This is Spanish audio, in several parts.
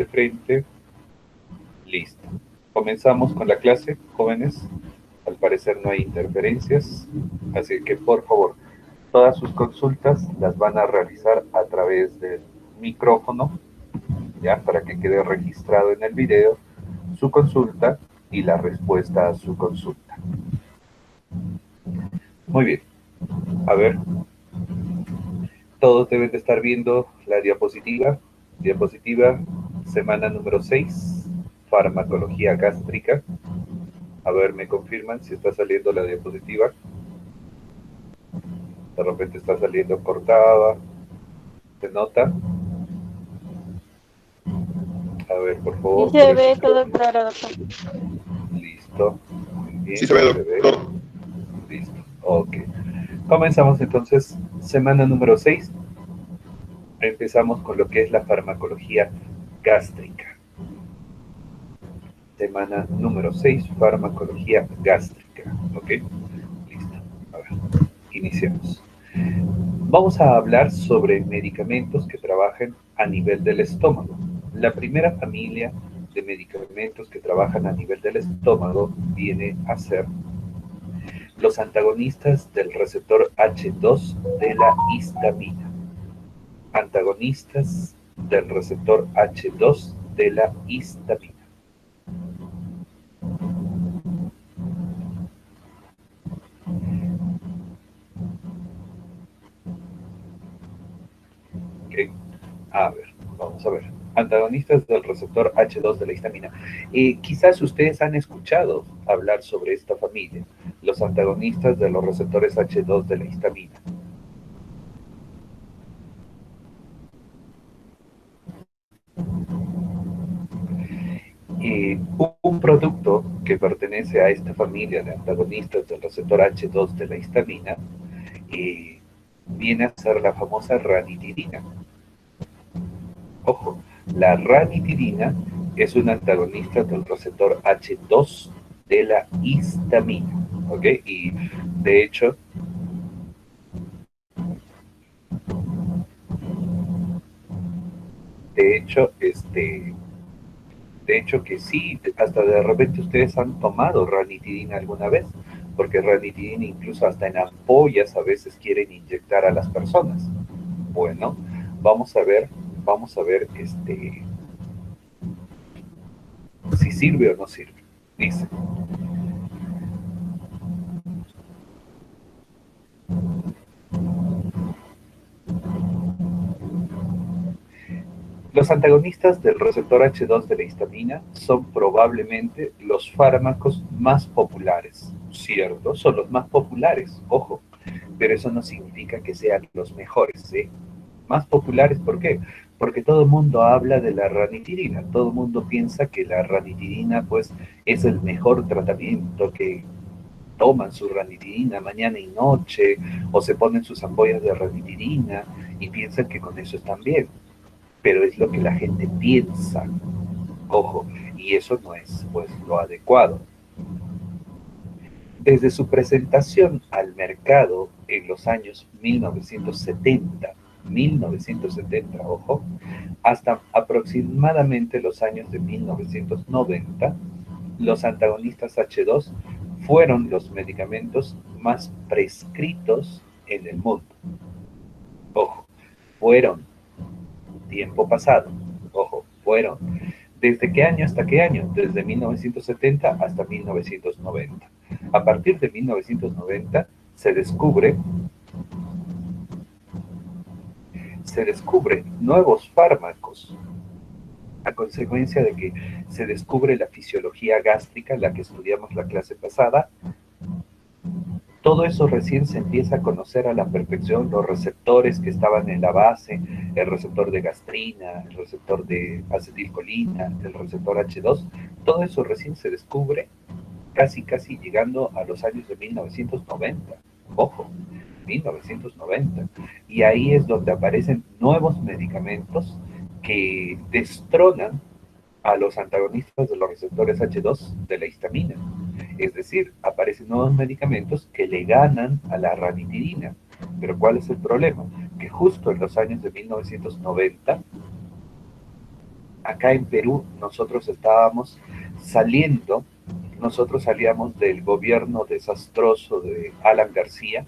de frente. Listo. Comenzamos con la clase, jóvenes. Al parecer no hay interferencias, así que por favor, todas sus consultas las van a realizar a través del micrófono, ya, para que quede registrado en el video su consulta y la respuesta a su consulta. Muy bien. A ver, todos deben de estar viendo la diapositiva. Diapositiva, semana número 6, farmacología gástrica. A ver, me confirman si está saliendo la diapositiva. De repente está saliendo cortada. ¿Se nota? A ver, por favor. Sí se ve todo claro, doctor. Listo. Muy bien. Sí se ve, doctor. Listo. Ok. Comenzamos entonces, semana número 6. Empezamos con lo que es la farmacología gástrica. Semana número 6, farmacología gástrica. ¿Ok? Listo. A ver, iniciamos. Vamos a hablar sobre medicamentos que trabajen a nivel del estómago. La primera familia de medicamentos que trabajan a nivel del estómago viene a ser los antagonistas del receptor H2 de la histamina. Antagonistas del receptor H2 de la histamina. Okay. A ver, vamos a ver. Antagonistas del receptor H2 de la histamina. Quizás ustedes han escuchado hablar sobre esta familia, los antagonistas de los receptores H2 de la histamina. Un producto que pertenece a esta familia de antagonistas del receptor H2 de la histamina viene a ser la famosa ranitidina. Ojo, la ranitidina es un antagonista del receptor H2 de la histamina, ¿ok? Y de hecho, que sí, hasta de repente ustedes han tomado ranitidina alguna vez, porque ranitidina incluso hasta en ampollas a veces quieren inyectar a las personas. Bueno, vamos a ver si sirve o no sirve. Dice, los antagonistas del receptor H2 de la histamina son probablemente los fármacos más populares, ¿cierto? Son los más populares, ojo, pero eso no significa que sean los mejores, ¿sí? Más populares, ¿por qué? Porque todo el mundo habla de la ranitidina, todo el mundo piensa que la ranitidina pues es el mejor tratamiento, que toman su ranitidina mañana y noche o se ponen sus ampollas de ranitidina y piensan que con eso están bien, pero es lo que la gente piensa, ojo, y eso no es pues lo adecuado. Desde su presentación al mercado en los años 1970, ojo, hasta aproximadamente los años de 1990, los antagonistas H2 fueron los medicamentos más prescritos en el mundo. Ojo, fueron, tiempo pasado, ojo, fueron. ¿Desde qué año hasta qué año? Desde 1970 hasta 1990. A partir de 1990 se descubre nuevos fármacos a consecuencia de que se descubre la fisiología gástrica, la que estudiamos la clase pasada. Todo eso recién se empieza a conocer a la perfección, los receptores que estaban en la base, el receptor de gastrina, el receptor de acetilcolina, el receptor H2, todo eso recién se descubre casi llegando a los años de 1990. Ojo, 1990. Y ahí es donde aparecen nuevos medicamentos que destronan a los antagonistas de los receptores H2 de la histamina. Es decir, aparecen nuevos medicamentos que le ganan a la ranitidina. Pero ¿cuál es el problema? Que justo en los años de 1990 Acá en Perú nosotros estábamos saliendo, nosotros salíamos del gobierno desastroso de Alan García,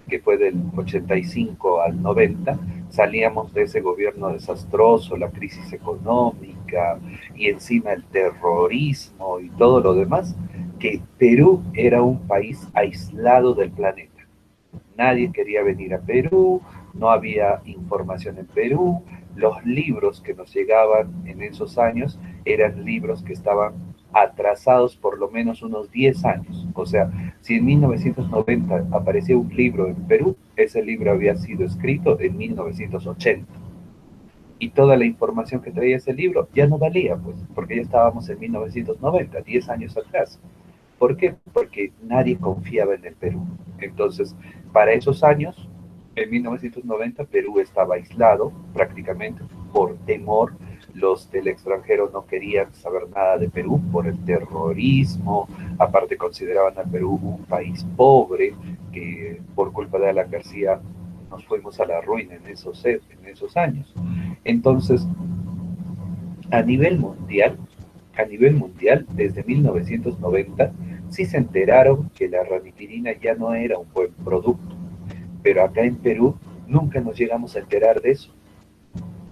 que fue del 85 al 90, salíamos de ese gobierno desastroso, la crisis económica y encima el terrorismo y todo lo demás, que Perú era un país aislado del planeta. Nadie quería venir a Perú, no había información en Perú, los libros que nos llegaban en esos años eran libros que estaban atrasados por lo menos unos 10 años. O sea, si en 1990 aparecía un libro en Perú, ese libro había sido escrito en 1980. Y toda la información que traía ese libro ya no valía, pues, porque ya estábamos en 1990, 10 años atrás. ¿Por qué? Porque nadie confiaba en el Perú. Entonces, para esos años, en 1990, Perú estaba aislado prácticamente por temor. Los del extranjero no querían saber nada de Perú por el terrorismo. Aparte, consideraban al Perú un país pobre, que por culpa de Alan García nos fuimos a la ruina en esos años. Entonces, a nivel mundial, desde 1990, sí se enteraron que la ranitidina ya no era un buen producto, pero acá en Perú nunca nos llegamos a enterar de eso.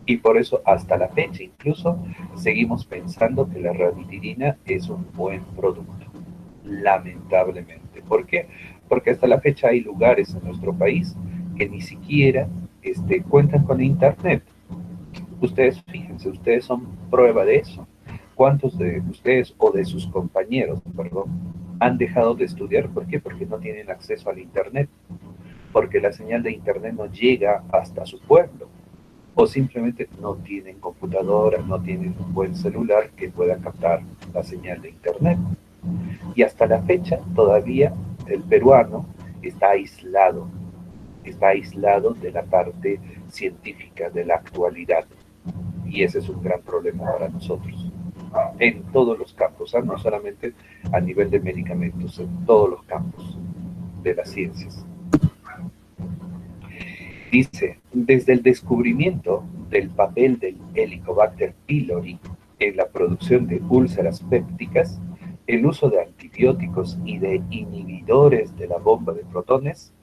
Y por eso hasta la fecha incluso seguimos pensando que la ranitidina es un buen producto, lamentablemente. ¿Por qué? Porque hasta la fecha hay lugares en nuestro país que ni siquiera cuentan con internet. Ustedes, fíjense, ustedes son prueba de eso. ¿Cuántos de ustedes o de sus compañeros, perdón, han dejado de estudiar? ¿Por qué? Porque no tienen acceso al Internet, porque la señal de Internet no llega hasta su pueblo, o simplemente no tienen computadora, no tienen un buen celular que pueda captar la señal de Internet. Y hasta la fecha todavía el peruano está aislado de la parte científica, de la actualidad. Y ese es un gran problema para nosotros, en todos los campos, ¿eh? No solamente a nivel de medicamentos, en todos los campos de las ciencias. Dice, desde el descubrimiento del papel del Helicobacter pylori en la producción de úlceras pépticas, el uso de antibióticos y de inhibidores de la bomba de protones,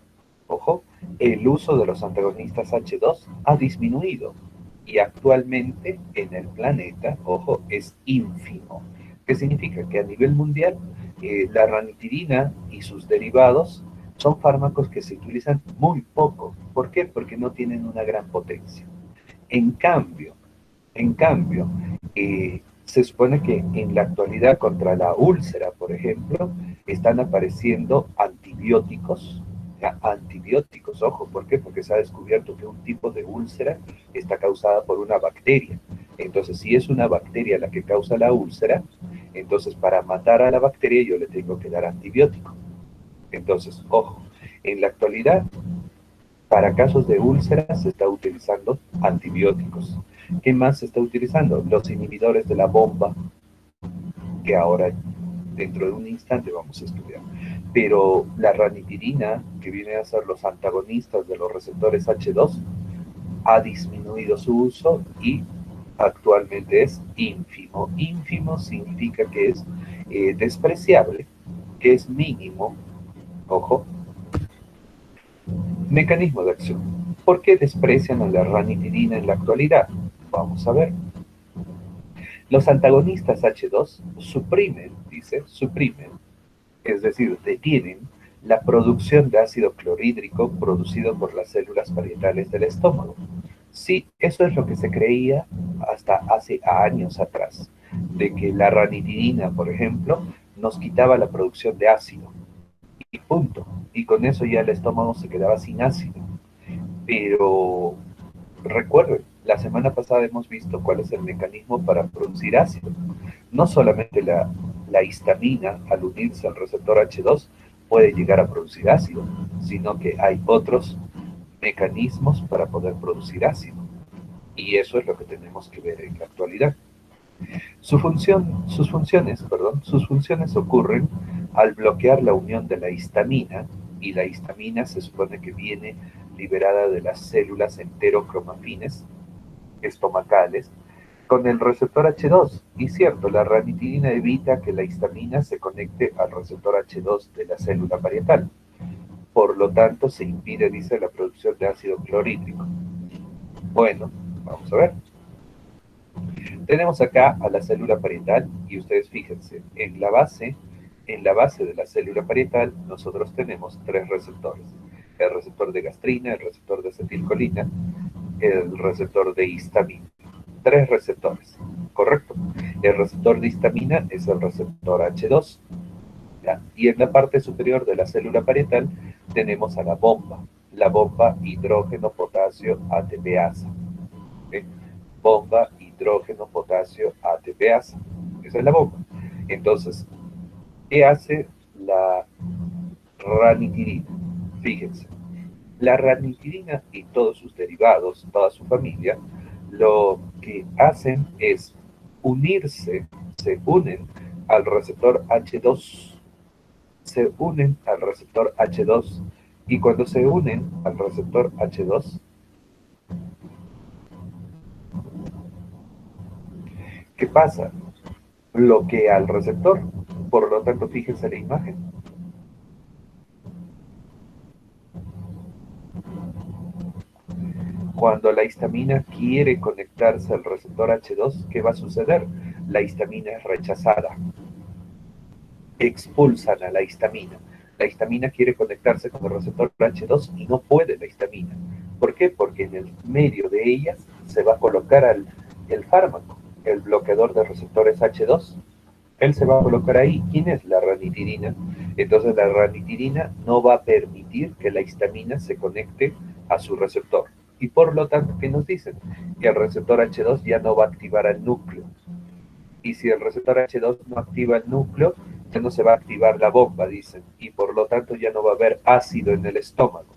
ojo, el uso de los antagonistas H2 ha disminuido y actualmente en el planeta, ojo, es ínfimo. ¿Qué significa? Que a nivel mundial la ranitidina y sus derivados son fármacos que se utilizan muy poco. ¿Por qué? Porque no tienen una gran potencia. En cambio, se supone que en la actualidad contra la úlcera, por ejemplo, están apareciendo antibióticos, ojo, ¿por qué? Porque se ha descubierto que un tipo de úlcera está causada por una bacteria. Entonces, si es una bacteria la que causa la úlcera, entonces para matar a la bacteria yo le tengo que dar antibiótico. Entonces, ojo, en la actualidad, para casos de úlceras se está utilizando antibióticos. ¿Qué más se está utilizando? Los inhibidores de la bomba, que ahora dentro de un instante vamos a estudiar. Pero la ranitidina, que viene a ser los antagonistas de los receptores H2, ha disminuido su uso y actualmente es ínfimo. Ínfimo significa que es despreciable, que es mínimo. Ojo, mecanismo de acción. ¿Por qué desprecian a la ranitidina en la actualidad? Vamos a ver. Los antagonistas H2 suprimen, es decir, detienen la producción de ácido clorhídrico producido por las células parietales del estómago. Sí, eso es lo que se creía hasta hace años atrás, de que la ranitidina, por ejemplo, nos quitaba la producción de ácido. Y punto. Y con eso ya el estómago se quedaba sin ácido. Pero recuerden, la semana pasada hemos visto cuál es el mecanismo para producir ácido. No solamente la histamina, al unirse al receptor H2, puede llegar a producir ácido, sino que hay otros mecanismos para poder producir ácido. Y eso es lo que tenemos que ver en la actualidad. Sus funciones ocurren al bloquear la unión de la histamina, y la histamina se supone que viene liberada de las células enterocromafines estomacales, con el receptor H2. Y cierto, la ranitidina evita que la histamina se conecte al receptor H2 de la célula parietal. Por lo tanto, se impide, dice, la producción de ácido clorhídrico. Bueno, vamos a ver. Tenemos acá a la célula parietal y ustedes fíjense, en la base de la célula parietal nosotros tenemos tres receptores. El receptor de gastrina, el receptor de acetilcolina, el receptor de histamina. Tres receptores, ¿correcto? El receptor de histamina es el receptor H2. ¿Ya? Y en la parte superior de la célula parietal tenemos a la bomba hidrógeno-potasio ATPasa. ¿Sí? Bomba hidrógeno, potasio, ATPasa. Esa es la bomba. Entonces, ¿qué hace la ranitidina? Fíjense, la ranitidina y todos sus derivados, toda su familia, lo que hacen es unirse, se unen al receptor H2, se unen al receptor H2, y cuando se unen al receptor H2, ¿qué pasa? Bloquea al receptor. Por lo tanto, fíjense la imagen. Cuando la histamina quiere conectarse al receptor H2, ¿qué va a suceder? La histamina es rechazada. Expulsan a la histamina. La histamina quiere conectarse con el receptor H2 y no puede la histamina. ¿Por qué? Porque en el medio de ellas se va a colocar el fármaco, el bloqueador de receptores H2. Él se va a colocar ahí. ¿Quién es la ranitidina? Entonces la ranitidina no va a permitir que la histamina se conecte a su receptor. Y por lo tanto, ¿qué nos dicen? Que el receptor H2 ya no va a activar al núcleo. Y si el receptor H2 no activa el núcleo, ya no se va a activar la bomba, dicen. Y por lo tanto ya no va a haber ácido en el estómago.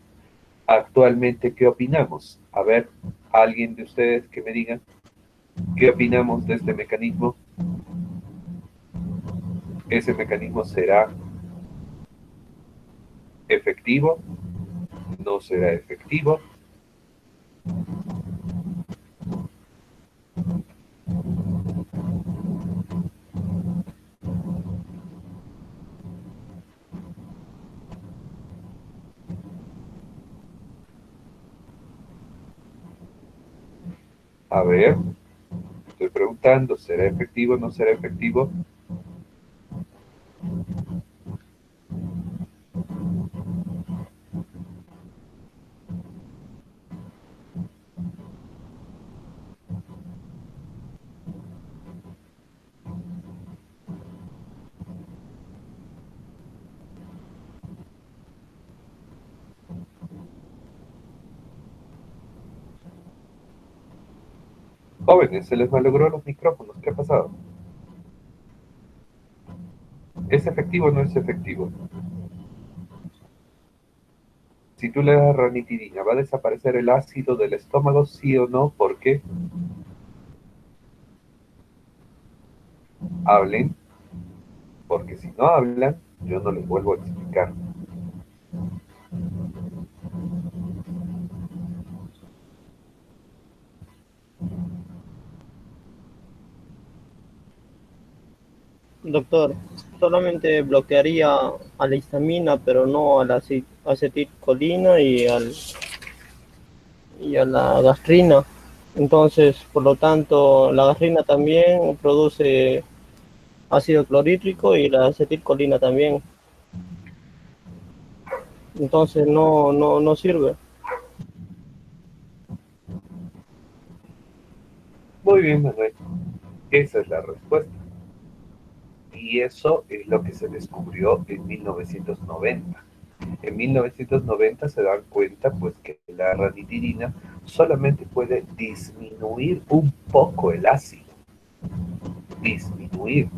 Actualmente, ¿qué opinamos? A ver, alguien de ustedes que me diga, ¿qué opinamos de este mecanismo? ¿Ese mecanismo será efectivo? ¿No será efectivo? A ver, estoy preguntando, ¿será efectivo o no será efectivo? Jóvenes, se les malogró los micrófonos, ¿qué ha pasado? ¿Es efectivo o no es efectivo? Si tú le das ranitidina, ¿va a desaparecer el ácido del estómago, sí o no? ¿Por qué? Hablen, porque si no hablan, yo no les vuelvo a explicar. Doctor, solamente bloquearía a la histamina, pero no a la acetilcolina y a la gastrina. Entonces, por lo tanto, la gastrina también produce ácido clorhídrico y la acetilcolina también. Entonces, no sirve. Muy bien, Manuel. Esa es la respuesta. Y eso es lo que se descubrió en 1990. En 1990 se dan cuenta pues que la ranitidina solamente puede disminuir un poco el ácido, disminuir.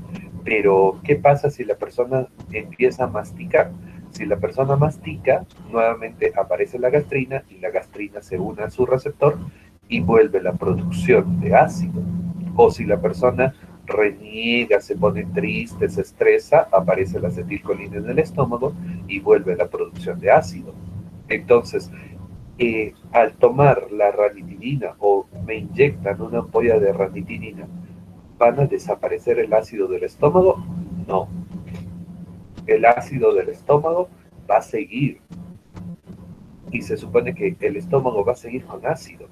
Pero, ¿qué pasa si la persona empieza a masticar? Si la persona mastica, nuevamente aparece la gastrina y la gastrina se une a su receptor y vuelve la producción de ácido. O si la persona reniega, se pone triste, se estresa, aparece la acetilcolina en el estómago y vuelve la producción de ácido. Entonces, al tomar la ranitidina o me inyectan una ampolla de ranitidina, ¿van a desaparecer el ácido del estómago? No. El ácido del estómago va a seguir. Y se supone que el estómago va a seguir con ácido.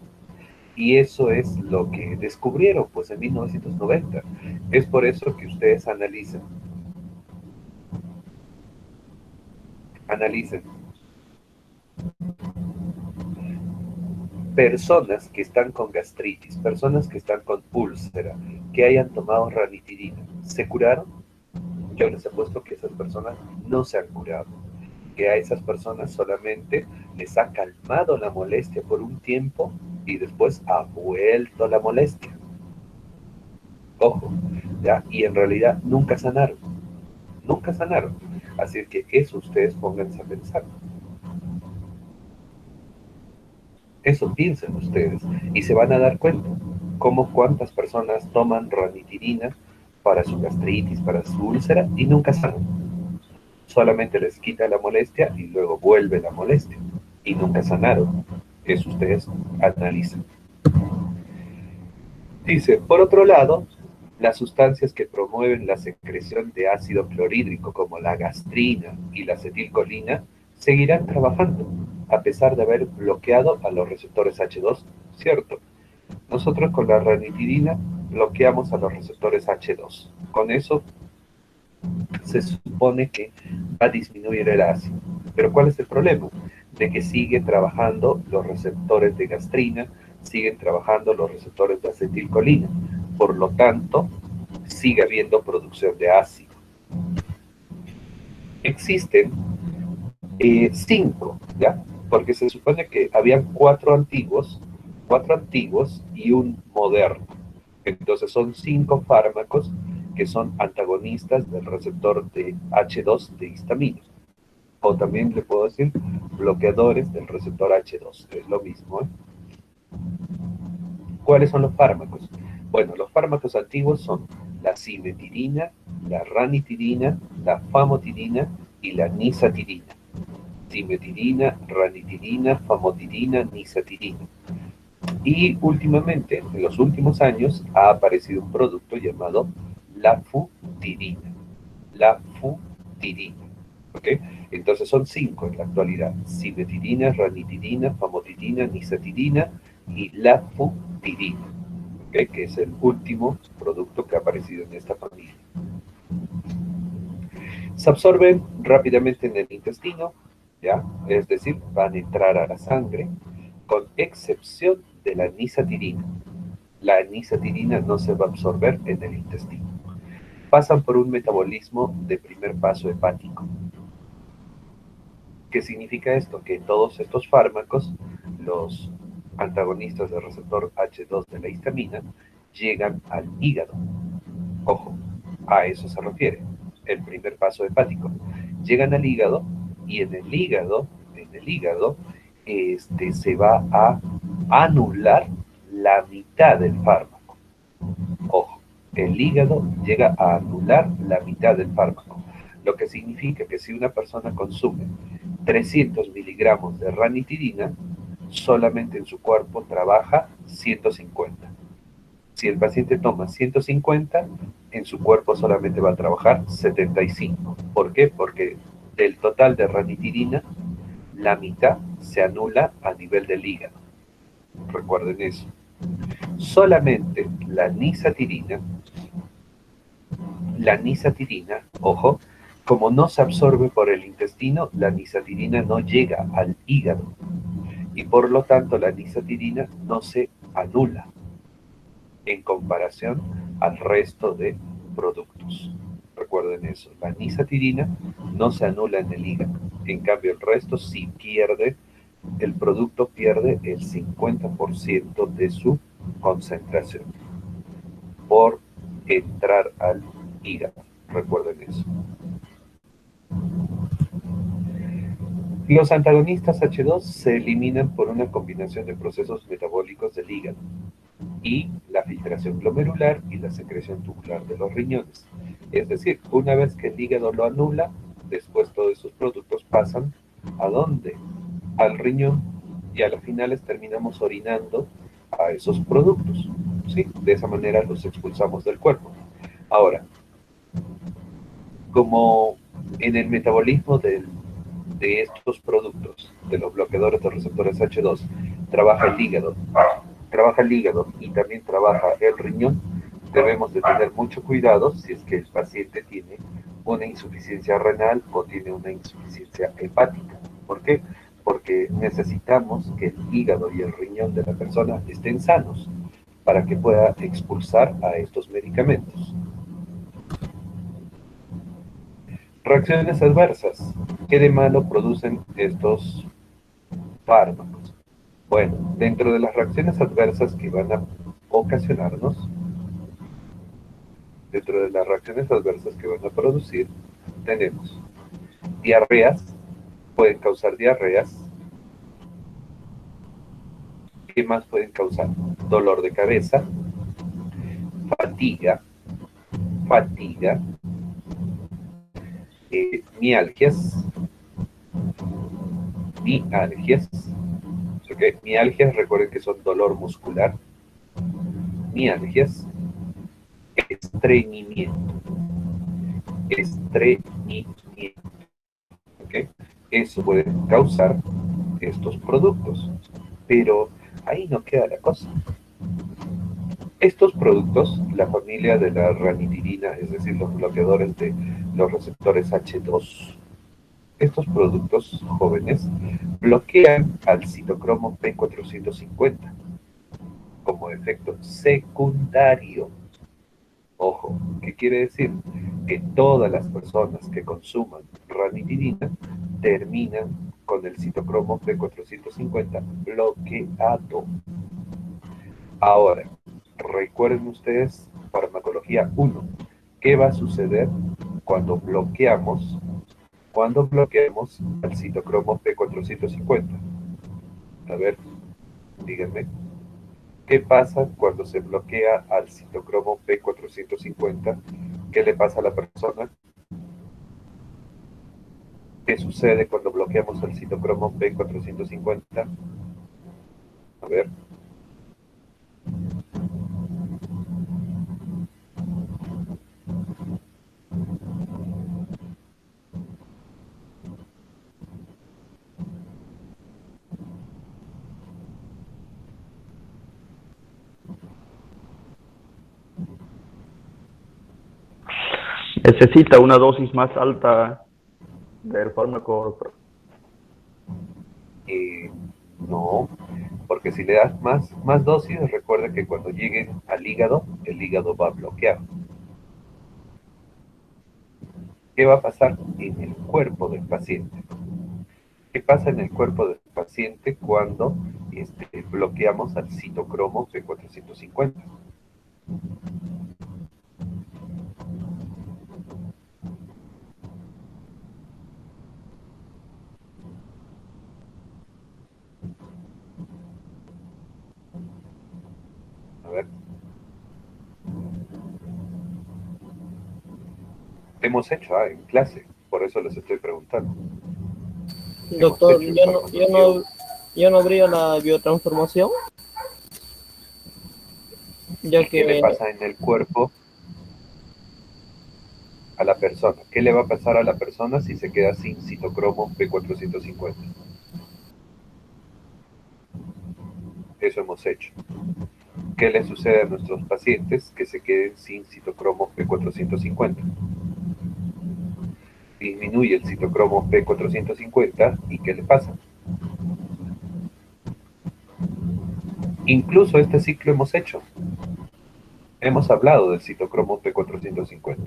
Y eso es lo que descubrieron, pues, en 1990. Es por eso que ustedes analicen. Personas que están con gastritis, personas que están con úlcera, que hayan tomado ranitidina, ¿se curaron? Yo les apuesto que esas personas no se han curado, que a esas personas solamente les ha calmado la molestia por un tiempo y después ha vuelto la molestia. Ojo, ¿ya? Y en realidad nunca sanaron, nunca sanaron. Así que eso ustedes pónganse a pensar. Eso piensen ustedes y se van a dar cuenta cómo cuántas personas toman ranitidina para su gastritis, para su úlcera y nunca sanan. Solamente les quita la molestia y luego vuelve la molestia y nunca sanaron. Eso ustedes analizan. Dice, por otro lado, las sustancias que promueven la secreción de ácido clorhídrico como la gastrina y la acetilcolina seguirán trabajando a pesar de haber bloqueado a los receptores H2, ¿cierto? Nosotros con la ranitidina bloqueamos a los receptores H2. Con eso se supone que va a disminuir el ácido. Pero ¿cuál es el problema? De que sigue trabajando los receptores de gastrina, siguen trabajando los receptores de acetilcolina. Por lo tanto, sigue habiendo producción de ácido. Existen 5, ¿ya? Porque se supone que habían 4 antiguos y un moderno. Entonces son 5 fármacos que son antagonistas del receptor de H2 de histamina. O también le puedo decir bloqueadores del receptor H2, es lo mismo, ¿eh? ¿Cuáles son los fármacos? Bueno, los fármacos antiguos son la cimetidina, la ranitidina, la famotidina y la nisatidina. Cimetidina, ranitidina, famotidina, nisatidina. Y últimamente, en los últimos años, ha aparecido un producto llamado lafutidina. Lafutidina. ¿Ok? Entonces son 5 en la actualidad: cimetidina, ranitidina, famotidina, nisatidina y lafutidina. ¿Ok? Que es el último producto que ha aparecido en esta familia. Se absorben rápidamente en el intestino, ¿ya? Es decir, van a entrar a la sangre, con excepción de la nisatidina. La nisatidina no se va a absorber en el intestino. Pasan por un metabolismo de primer paso hepático. ¿Qué significa esto? Que todos estos fármacos, los antagonistas del receptor H2 de la histamina, llegan al hígado. Ojo, a eso se refiere el primer paso hepático. Llegan al hígado y en el hígado se va a anular la mitad del fármaco. Ojo, el hígado llega a anular la mitad del fármaco, lo que significa que si una persona consume 300 miligramos de ranitidina, solamente en su cuerpo trabaja 150. Si el paciente toma 150, en su cuerpo solamente va a trabajar 75. ¿Por qué? Porque del total de ranitidina, la mitad se anula a nivel del hígado. Recuerden eso. Solamente la nisatidina, ojo, como no se absorbe por el intestino, la nisatidina no llega al hígado y por lo tanto la nisatidina no se anula en comparación al resto de productos. Recuerden eso, la nisatidina no se anula en el hígado, en cambio el resto sí pierde, el producto pierde el 50% de su concentración por entrar al hígado. Recuerden eso. Los antagonistas H2 se eliminan por una combinación de procesos metabólicos del hígado y la filtración glomerular y la secreción tubular de los riñones. Es decir, una vez que el hígado lo anula, después todos esos productos pasan ¿a dónde? Al riñón y a las finales terminamos orinando a esos productos, ¿sí? De esa manera los expulsamos del cuerpo. Ahora, como en el metabolismo de estos productos, de los bloqueadores de receptores H2, trabaja el hígado y también trabaja el riñón, debemos de tener mucho cuidado si es que el paciente tiene una insuficiencia renal o tiene una insuficiencia hepática. ¿Por qué? Porque necesitamos que el hígado y el riñón de la persona estén sanos para que pueda expulsar a estos medicamentos. Reacciones adversas. ¿Qué de malo producen estos fármacos? Bueno, dentro de las reacciones adversas que van a ocasionarnos, dentro de las reacciones adversas que van a producir, tenemos diarreas, pueden causar diarreas. ¿Qué más pueden causar? Dolor de cabeza, fatiga, fatiga, mialgias, mialgias, okay. Mialgias, recuerden que son dolor muscular, mialgias, estreñimiento, estreñimiento, ¿okay? Eso puede causar estos productos, pero ahí no queda la cosa. Estos productos, la familia de la ranitidina, es decir, los bloqueadores de los receptores H2, estos productos jóvenes bloquean al citocromo P450 como efecto secundario. Ojo, ¿qué quiere decir? Que todas las personas que consuman ranitidina terminan con el citocromo P450 bloqueado. Ahora, recuerden ustedes, farmacología 1, ¿qué va a suceder cuando bloqueamos al citocromo P450? A ver, díganme, ¿qué pasa cuando se bloquea al citocromo P450? ¿Qué le pasa a la persona? ¿Qué sucede cuando bloqueamos el citocromo P450? A ver. Necesita una dosis más alta del fármaco. No, porque si le das más dosis, recuerda que cuando lleguen al hígado, el hígado va a bloquear. ¿Qué va a pasar en el cuerpo del paciente? ¿Qué pasa en el cuerpo del paciente cuando bloqueamos al citocromo P450? A ver. Hemos hecho en clase, por eso les estoy preguntando. Doctor, yo no habría la biotransformación, ya ¿Qué le que pasa en el cuerpo a la persona? ¿Qué le va a pasar a la persona si se queda sin citocromo P450? Eso hemos hecho. ¿Qué le sucede a nuestros pacientes que se queden sin citocromo P450? Disminuye el citocromo P450 y ¿qué le pasa? Incluso este ciclo hemos hecho. Hemos hablado del citocromo P450.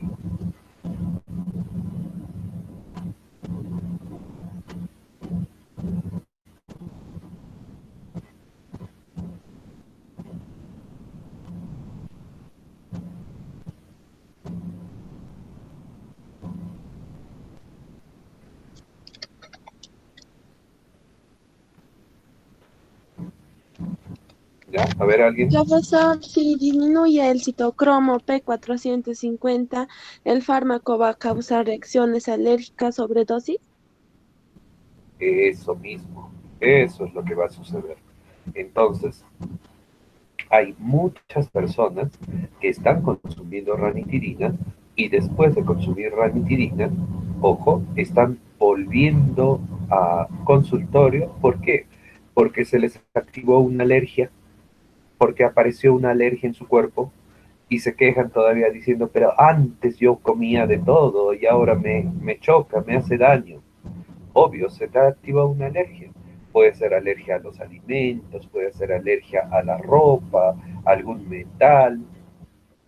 ¿Ya? A ver, ¿alguien? Profesor, si disminuye el citocromo P450, ¿el fármaco va a causar reacciones alérgicas, sobredosis? Eso mismo. Eso es lo que va a suceder. Entonces, hay muchas personas que están consumiendo ranitidina y después de consumir ranitidina, ojo, están volviendo a consultorio. ¿Por qué? Porque se les activó una alergia, porque apareció una alergia en su cuerpo y se quejan todavía diciendo, pero antes yo comía de todo y ahora me choca, me hace daño. Obvio, se te activa una alergia. Puede ser alergia a los alimentos, puede ser alergia a la ropa, a algún metal,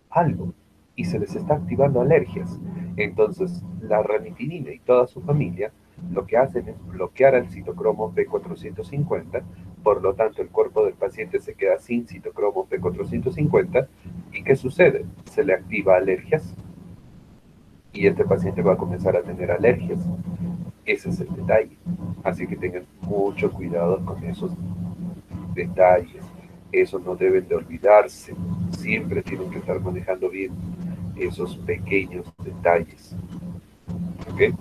algo. Y se les está activando alergias. Entonces, la ranitidina y toda su familia lo que hacen es bloquear al citocromo P450, por lo tanto el cuerpo del paciente se queda sin citocromo P450. ¿Y qué sucede? Se le activa alergias y este paciente va a comenzar a tener alergias. Ese es el detalle. Así que tengan mucho cuidado con esos detalles. Eso no deben de olvidarse. Siempre tienen que estar manejando bien esos pequeños detalles. ¿Ok?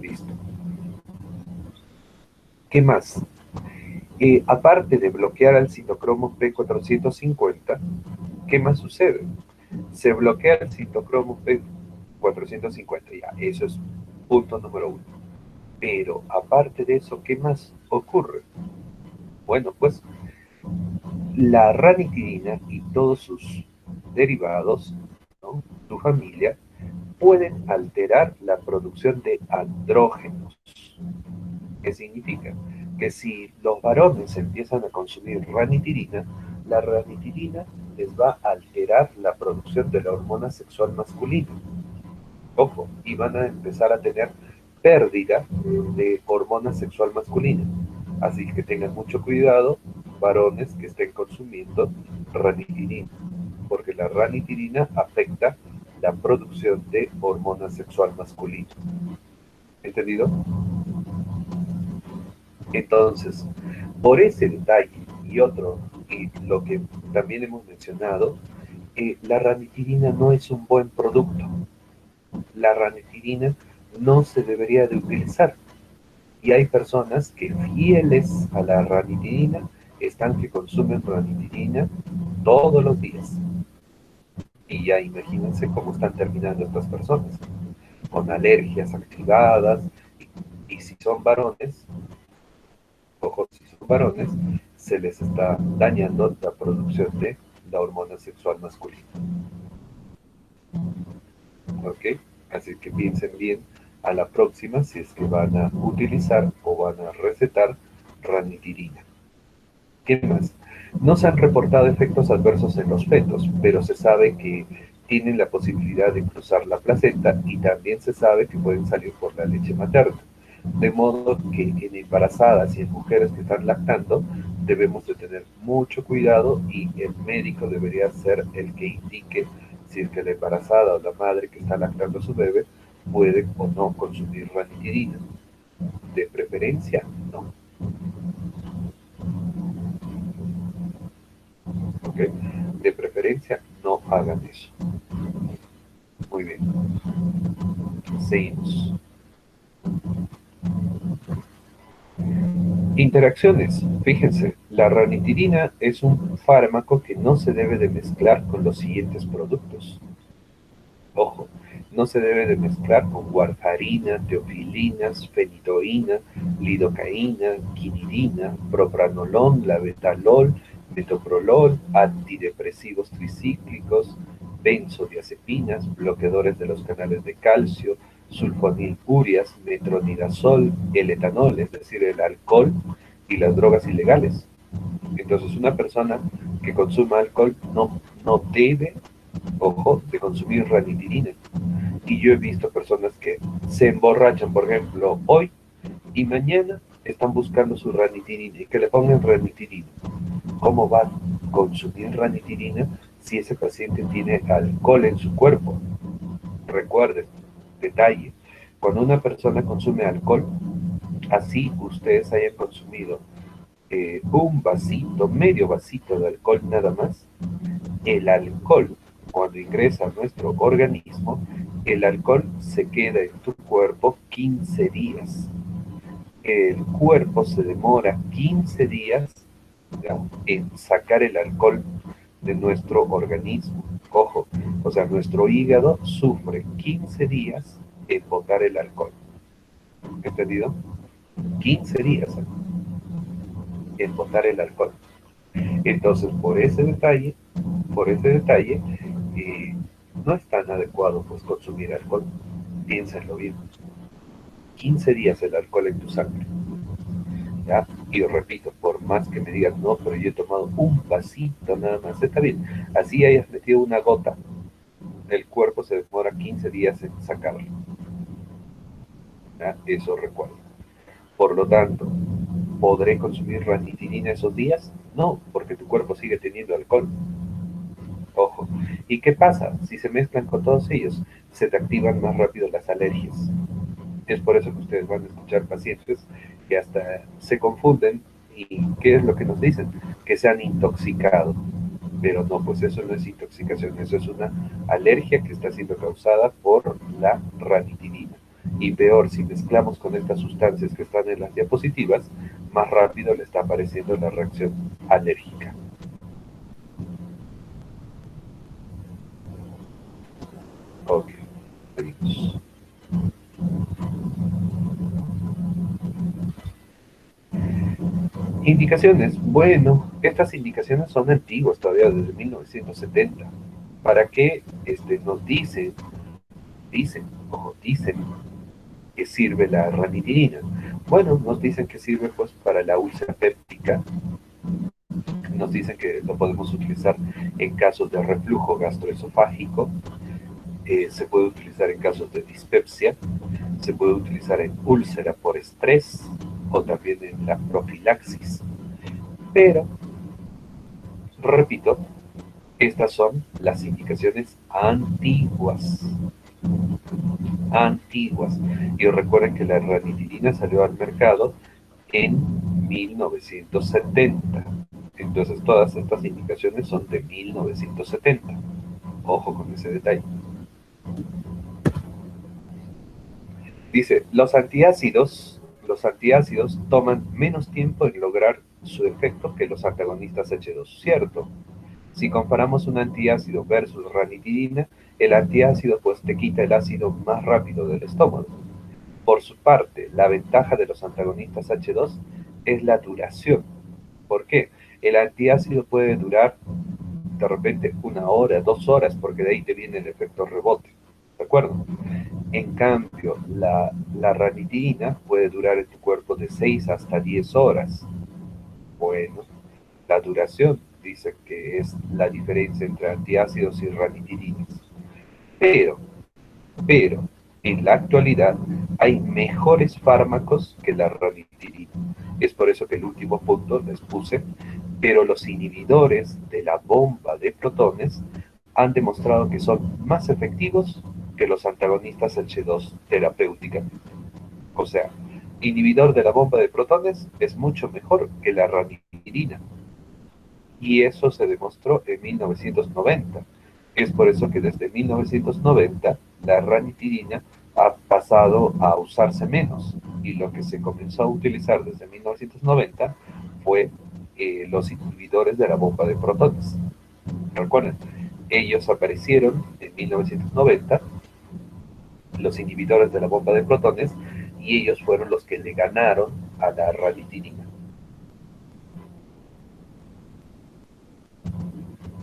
Listo. ¿Qué más? Aparte de bloquear al citocromo P450, ¿qué más sucede? Se bloquea el citocromo P450, ya, eso es punto número uno. Pero aparte de eso, ¿qué más ocurre? Bueno, pues la ranitidina y todos sus derivados, ¿no? Su familia, pueden alterar la producción de andrógenos. ¿Qué significa? Que si los varones empiezan a consumir ranitidina, la ranitidina les va a alterar la producción de la hormona sexual masculina. Ojo, y van a empezar a tener pérdida de hormona sexual masculina. Así que tengan mucho cuidado, varones que estén consumiendo ranitidina, porque la ranitidina afecta la producción de hormona sexual masculina. ¿Entendido? Entonces, por ese detalle y otro, y lo que también hemos mencionado, la ranitidina no es un buen producto. La ranitidina no se debería de utilizar. Y hay personas que fieles a la ranitidina están que consumen ranitidina todos los días. Y ya imagínense cómo están terminando estas personas, con alergias activadas. Y si son varones, ojo, si son varones, se les está dañando la producción de la hormona sexual masculina. ¿Ok? Así que piensen bien a la próxima si es que van a utilizar o van a recetar ranitidina. ¿Qué más? No se han reportado efectos adversos en los fetos, pero se sabe que tienen la posibilidad de cruzar la placenta y también se sabe que pueden salir por la leche materna. De modo que en embarazadas y en mujeres que están lactando debemos de tener mucho cuidado y el médico debería ser el que indique si es que la embarazada o la madre que está lactando a su bebé puede o no consumir ranitidina. De preferencia, no. ¿Ok? De preferencia, no hagan eso. Muy bien. Seguimos. Interacciones. Fíjense, la ranitidina es un fármaco que no se debe de mezclar con los siguientes productos. Ojo, no se debe de mezclar con warfarina, teofilinas, fenitoína, lidocaína, quinidina, propranolol, labetalol, metoprolol, antidepresivos tricíclicos, benzodiazepinas, bloqueadores de los canales de calcio, sulfonilurias, metronidazol, el etanol, es decir, el alcohol y las drogas ilegales. Entonces, una persona que consuma alcohol no debe, ojo, de consumir ranitidina. Y yo he visto personas que se emborrachan, por ejemplo, hoy y mañana están buscando su ranitidina y que le pongan ranitidina. ¿Cómo va a consumir ranitidina si ese paciente tiene alcohol en su cuerpo? Recuerden, detalle, cuando una persona consume alcohol, así ustedes hayan consumido un vasito, medio vasito de alcohol nada más, el alcohol, cuando ingresa a nuestro organismo, el alcohol se queda en tu cuerpo 15 días. el cuerpo se demora 15 días, ¿ya?, en sacar el alcohol de nuestro organismo. Ojo, o sea, nuestro hígado sufre 15 días en botar el alcohol. ¿Entendido? 15 días en botar el alcohol. Entonces, por ese detalle, no es tan adecuado pues consumir alcohol. Piénsenlo bien. 15 días el alcohol en tu sangre, ¿ya? Y repito, por más que me digan, no, pero yo he tomado un vasito nada más, está bien. Así hayas metido una gota, el cuerpo se demora 15 días en sacarlo, ¿ya? Eso recuerdo. Por lo tanto, ¿podré consumir ranitidina esos días? No, porque tu cuerpo sigue teniendo alcohol. Ojo. ¿Y qué pasa? Si se mezclan con todos ellos, se te activan más rápido las alergias. Es por eso que ustedes van a escuchar pacientes que hasta se confunden y ¿qué es lo que nos dicen? Que se han intoxicado. Pero no, pues eso no es intoxicación, eso es una alergia que está siendo causada por la ranitidina. Y peor, si mezclamos con estas sustancias que están en las diapositivas, más rápido le está apareciendo la reacción alérgica. Ok, seguimos. Indicaciones. Bueno, estas indicaciones son antiguas todavía, desde 1970. ¿Para qué nos dicen que sirve la ranitidina? Bueno, nos dicen que sirve pues para la úlcera péptica, nos dicen que lo podemos utilizar en casos de reflujo gastroesofágico, se puede utilizar en casos de dispepsia, se puede utilizar en úlcera por estrés o también en la profilaxis. Pero, repito, estas son las indicaciones antiguas. Antiguas. Y recuerden que la ranitidina salió al mercado en 1970. Entonces todas estas indicaciones son de 1970. Ojo con ese detalle. Dice, los antiácidos toman menos tiempo en lograr su efecto que los antagonistas H2, ¿cierto? Si comparamos un antiácido versus ranitidina, el antiácido pues te quita el ácido más rápido del estómago. Por su parte, la ventaja de los antagonistas H2 es la duración. ¿Por qué? El antiácido puede durar de repente 1 hora, 2 horas, porque de ahí te viene el efecto rebote. ¿De acuerdo? En cambio, la ranitidina puede durar en tu cuerpo de 6 hasta 10 horas. Bueno, la duración dice que es la diferencia entre antiácidos y ranitidinas. Pero, en la actualidad hay mejores fármacos que la ranitidina. Es por eso que el último punto les puse, pero los inhibidores de la bomba de protones han demostrado que son más efectivos que los antagonistas H2 terapéuticamente. O sea, inhibidor de la bomba de protones es mucho mejor que la ranitidina. Y eso se demostró en 1990. Es por eso que desde 1990 la ranitidina ha pasado a usarse menos. Y lo que se comenzó a utilizar desde 1990 fue los inhibidores de la bomba de protones. Recuerden, ellos aparecieron en 1990, los inhibidores de la bomba de protones, y ellos fueron los que le ganaron a la ranitidina.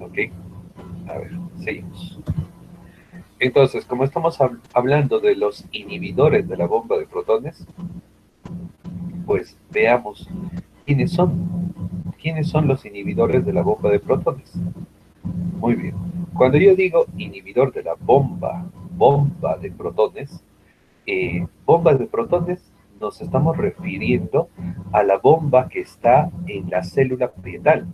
¿Ok? A ver, seguimos. Entonces, como estamos hablando de los inhibidores de la bomba de protones, pues veamos quiénes son los inhibidores de la bomba de protones. Muy bien. Cuando yo digo inhibidor de la bomba de protones, bombas de protones nos estamos refiriendo a la bomba que está en la célula parietal.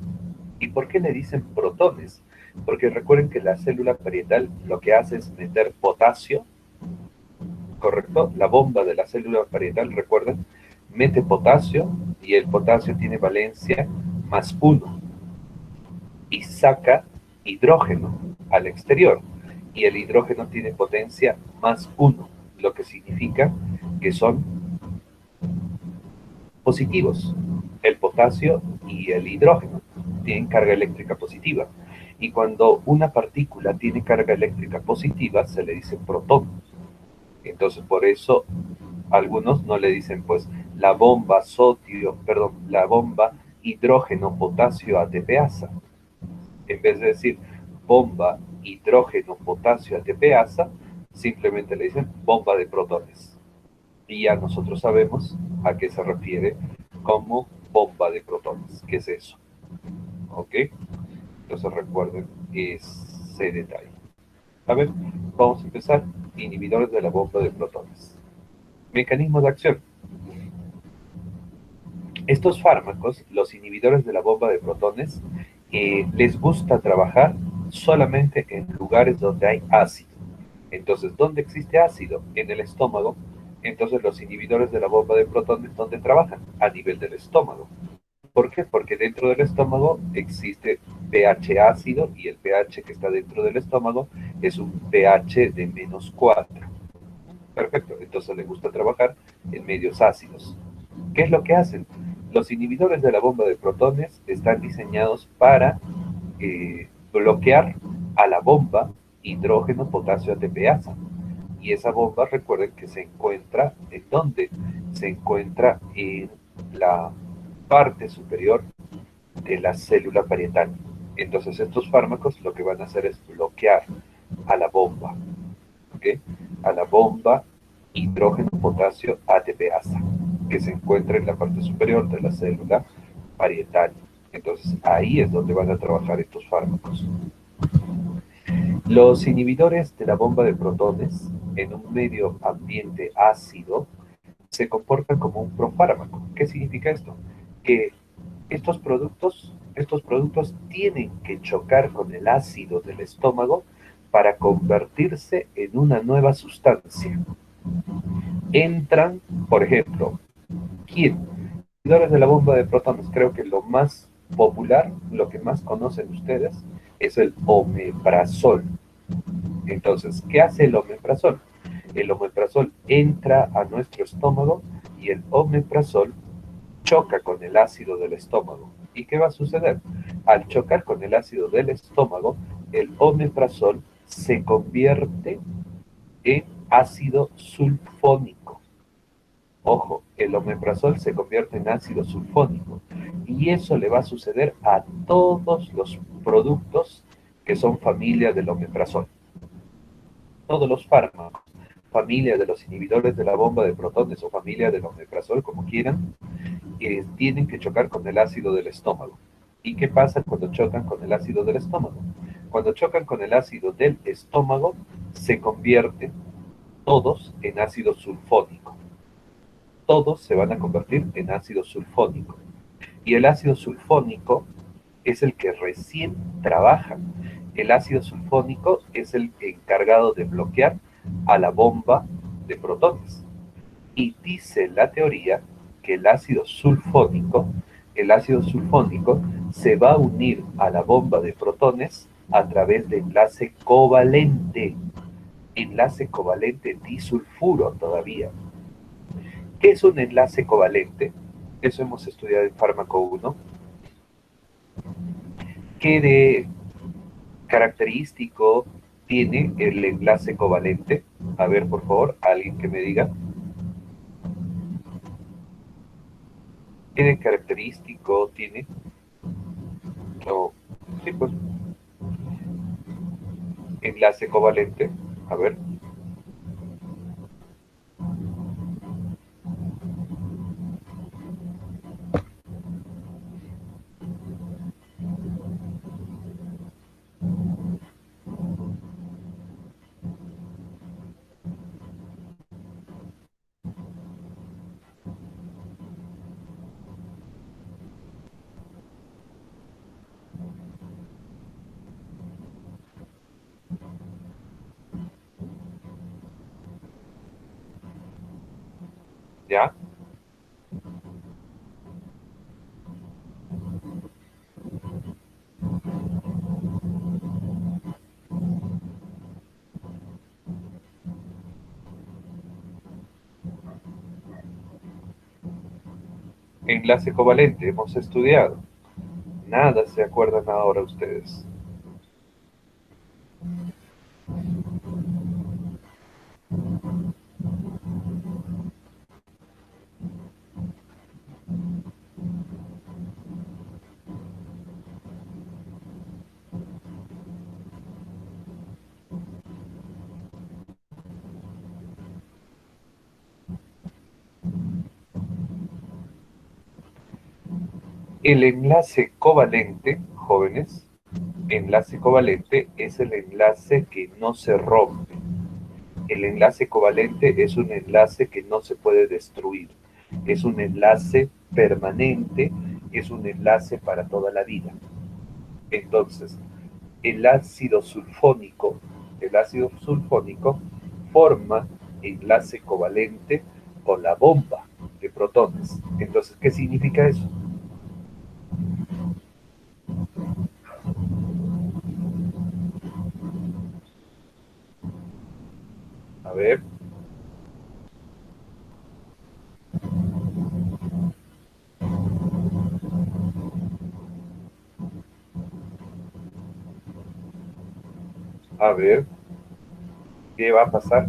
¿Y por qué le dicen protones? Porque recuerden que la célula parietal lo que hace es meter potasio, ¿correcto? La bomba de la célula parietal, recuerden, mete potasio y el potasio tiene valencia +1 y saca hidrógeno al exterior y el hidrógeno tiene potencia +1, lo que significa que son positivos, el potasio y el hidrógeno, tienen carga eléctrica positiva. Y cuando una partícula tiene carga eléctrica positiva, se le dice protón. Entonces, por eso algunos no le dicen, pues, la bomba la bomba hidrógeno potasio ATPasa. En vez de decir bomba hidrógeno potasio ATPasa, simplemente le dicen bomba de protones. Y ya nosotros sabemos a qué se refiere como bomba de protones. ¿Qué es eso? ¿Ok? Entonces recuerden ese detalle. A ver, vamos a empezar. Inhibidores de la bomba de protones. Mecanismo de acción. Estos fármacos, los inhibidores de la bomba de protones, les gusta trabajar solamente en lugares donde hay ácido. Entonces, ¿dónde existe ácido? En el estómago. Entonces, los inhibidores de la bomba de protones, ¿dónde trabajan? A nivel del estómago. ¿Por qué? Porque dentro del estómago existe pH ácido y el pH que está dentro del estómago es un pH de -4. Perfecto, entonces le gusta trabajar en medios ácidos. ¿Qué es lo que hacen? Los inhibidores de la bomba de protones están diseñados para bloquear a la bomba hidrógeno potasio ATPasa. Y esa bomba, recuerden que se encuentra ¿en dónde? Se encuentra en la parte superior de la célula parietal. Entonces estos fármacos lo que van a hacer es bloquear a la bomba, ¿ok? A la bomba hidrógeno potasio ATPasa, que se encuentra en la parte superior de la célula parietal. Entonces ahí es donde van a trabajar estos fármacos. Los inhibidores de la bomba de protones en un medio ambiente ácido se comportan como un profármaco. ¿Qué significa esto? Que estos productos tienen que chocar con el ácido del estómago para convertirse en una nueva sustancia. Entran, por ejemplo, ¿quién? Inhibidores de la bomba de protones. Creo que lo más popular, lo que más conocen ustedes, es el omeprazol. Entonces, ¿qué hace el omeprazol? El omeprazol entra a nuestro estómago y el omeprazol choca con el ácido del estómago. ¿Y qué va a suceder? Al chocar con el ácido del estómago, el omeprazol se convierte en ácido sulfónico. Ojo, el omeprazol se convierte en ácido sulfónico. Y eso le va a suceder a todos los productos que son familia del omeprazol. Todos los fármacos, familia de los inhibidores de la bomba de protones o familia del omeprazol, como quieran, tienen que chocar con el ácido del estómago. ¿Y qué pasa cuando chocan con el ácido del estómago? Cuando chocan con el ácido del estómago, se convierten todos en ácido sulfónico. Todos se van a convertir en ácido sulfónico. Y el ácido sulfónico es el que recién trabaja. El ácido sulfónico es el encargado de bloquear a la bomba de protones. Y dice la teoría que el ácido sulfónico se va a unir a la bomba de protones a través de enlace covalente disulfuro todavía. ¿Qué es un enlace covalente? Eso hemos estudiado en fármaco 1. ¿Qué de característico tiene el enlace covalente? A ver, por favor, alguien que me diga. ¿Qué de característico tiene? No, sí, pues, enlace covalente. A ver. ¿Ya? Enlace covalente, hemos estudiado. Nada se acuerdan ahora ustedes. El enlace covalente, jóvenes, enlace covalente es el enlace que no se rompe. El enlace covalente es un enlace que no se puede destruir. Es un enlace permanente, es un enlace para toda la vida. Entonces, el ácido sulfónico forma enlace covalente con la bomba de protones. Entonces, ¿qué significa eso? A ver. A ver. ¿Qué va a pasar?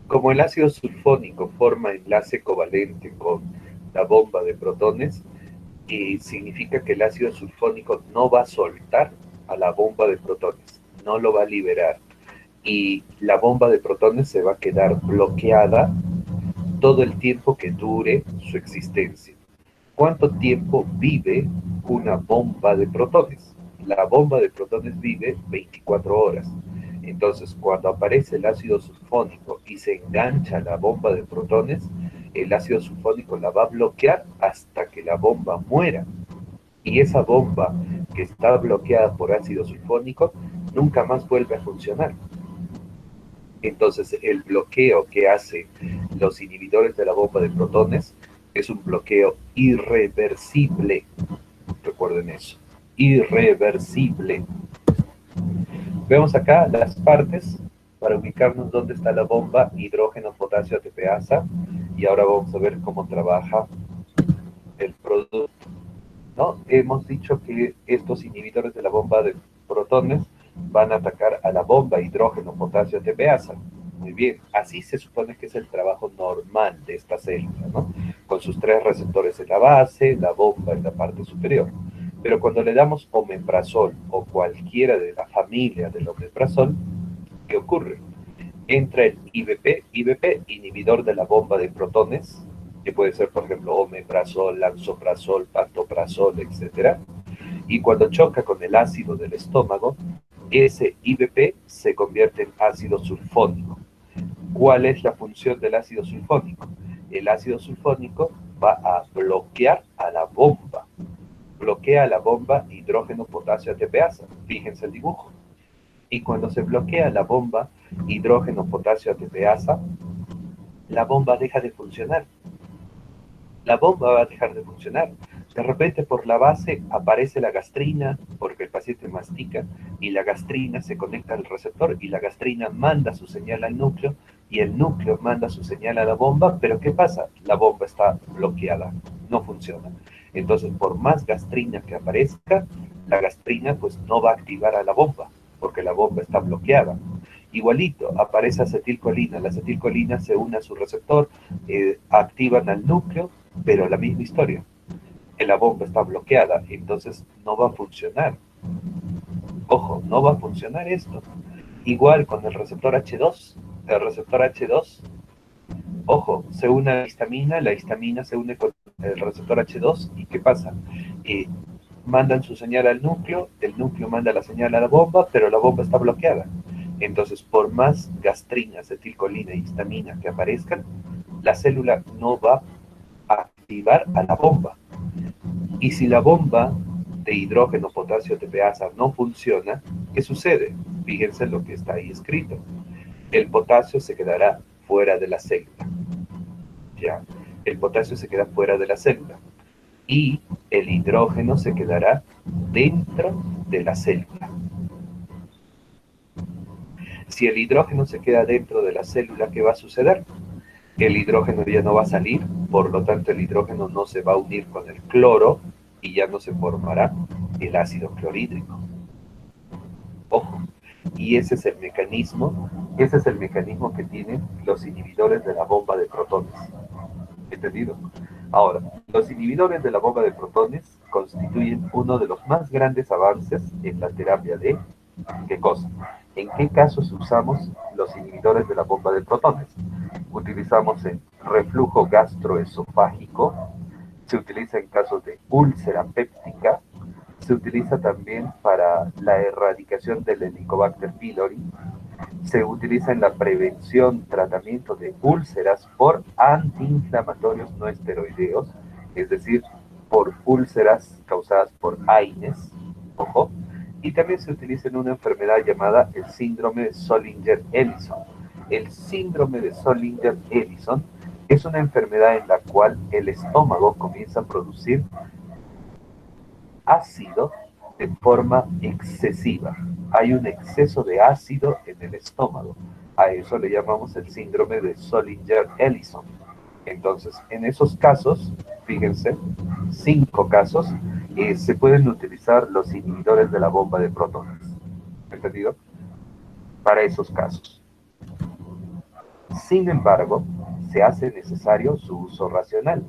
Como el ácido sulfónico forma enlace covalente con la bomba de protones, significa que el ácido sulfónico no va a soltar a la bomba de protones, no lo va a liberar. Y la bomba de protones se va a quedar bloqueada todo el tiempo que dure su existencia. ¿Cuánto tiempo vive una bomba de protones? La bomba de protones vive 24 horas. Entonces, cuando aparece el ácido sulfónico y se engancha a la bomba de protones, el ácido sulfónico la va a bloquear hasta que la bomba muera. Y esa bomba que está bloqueada por ácido sulfónico nunca más vuelve a funcionar. Entonces, el bloqueo que hacen los inhibidores de la bomba de protones es un bloqueo irreversible. Recuerden eso, irreversible. Vemos acá las partes para ubicarnos dónde está la bomba hidrógeno, potasio, ATPasa. Y ahora vamos a ver cómo trabaja el producto, ¿no? Hemos dicho que estos inhibidores de la bomba de protones van a atacar a la bomba hidrógeno, potasio, ATPasa. Muy bien, así se supone que es el trabajo normal de esta célula, ¿no? Con sus 3 receptores en la base, la bomba en la parte superior. Pero cuando le damos omeprazol o cualquiera de la familia del omeprazol, ¿qué ocurre? Entra el IBP, inhibidor de la bomba de protones, que puede ser, por ejemplo, omeprazol, lansoprazol, pantoprazol, etc. Y cuando choca con el ácido del estómago, ese IBP se convierte en ácido sulfónico. ¿Cuál es la función del ácido sulfónico? El ácido sulfónico va a bloquear a la bomba. Bloquea la bomba hidrógeno, potasio, ATPasa. Fíjense el dibujo. Y cuando se bloquea la bomba hidrógeno, potasio, ATPasa, la bomba deja de funcionar. La bomba va a dejar de funcionar. De repente por la base aparece la gastrina, porque el paciente mastica, y la gastrina se conecta al receptor, y la gastrina manda su señal al núcleo, y el núcleo manda su señal a la bomba, pero ¿qué pasa? La bomba está bloqueada, no funciona. Entonces, por más gastrina que aparezca, la gastrina pues no va a activar a la bomba, porque la bomba está bloqueada. Igualito, aparece acetilcolina, la acetilcolina se une a su receptor, activan al núcleo, pero la misma historia. La bomba está bloqueada, entonces no va a funcionar. Ojo, no va a funcionar esto. Igual con el receptor H2. El receptor H2, ojo, se une a la histamina se une con el receptor H2, ¿y qué pasa? Mandan su señal al núcleo, el núcleo manda la señal a la bomba, pero la bomba está bloqueada. Entonces, por más gastrina, acetilcolina y histamina que aparezcan, la célula no va a activar a la bomba. Y si la bomba de hidrógeno, potasio, ATPasa no funciona, ¿qué sucede? Fíjense lo que está ahí escrito. El potasio se quedará fuera de la célula. ¿Ya? El potasio se queda fuera de la célula y el hidrógeno se quedará dentro de la célula. Si el hidrógeno se queda dentro de la célula, ¿qué va a suceder? El hidrógeno ya no va a salir, por lo tanto el hidrógeno no se va a unir con el cloro y ya no se formará el ácido clorhídrico. Ojo, y ese es el mecanismo que tienen los inhibidores de la bomba de protones. ¿Entendido? Ahora, los inhibidores de la bomba de protones constituyen uno de los más grandes avances en la terapia de ¿qué cosa? ¿En qué casos usamos los inhibidores de la bomba de protones? Utilizamos en reflujo gastroesofágico, se utiliza en casos de úlcera péptica, se utiliza también para la erradicación del Helicobacter pylori, se utiliza en la prevención, tratamiento de úlceras por antiinflamatorios no esteroideos, es decir, por úlceras causadas por AINES, ojo, y también se utiliza en una enfermedad llamada el síndrome de Zollinger-Ellison. El síndrome de Zollinger-Ellison es una enfermedad en la cual el estómago comienza a producir ácido de forma excesiva. Hay un exceso de ácido en el estómago. A eso le llamamos el síndrome de Zollinger-Ellison. Entonces, en esos casos, fíjense, 5 casos, se pueden utilizar los inhibidores de la bomba de protones. ¿Entendido? Para esos casos. Sin embargo, se hace necesario su uso racional,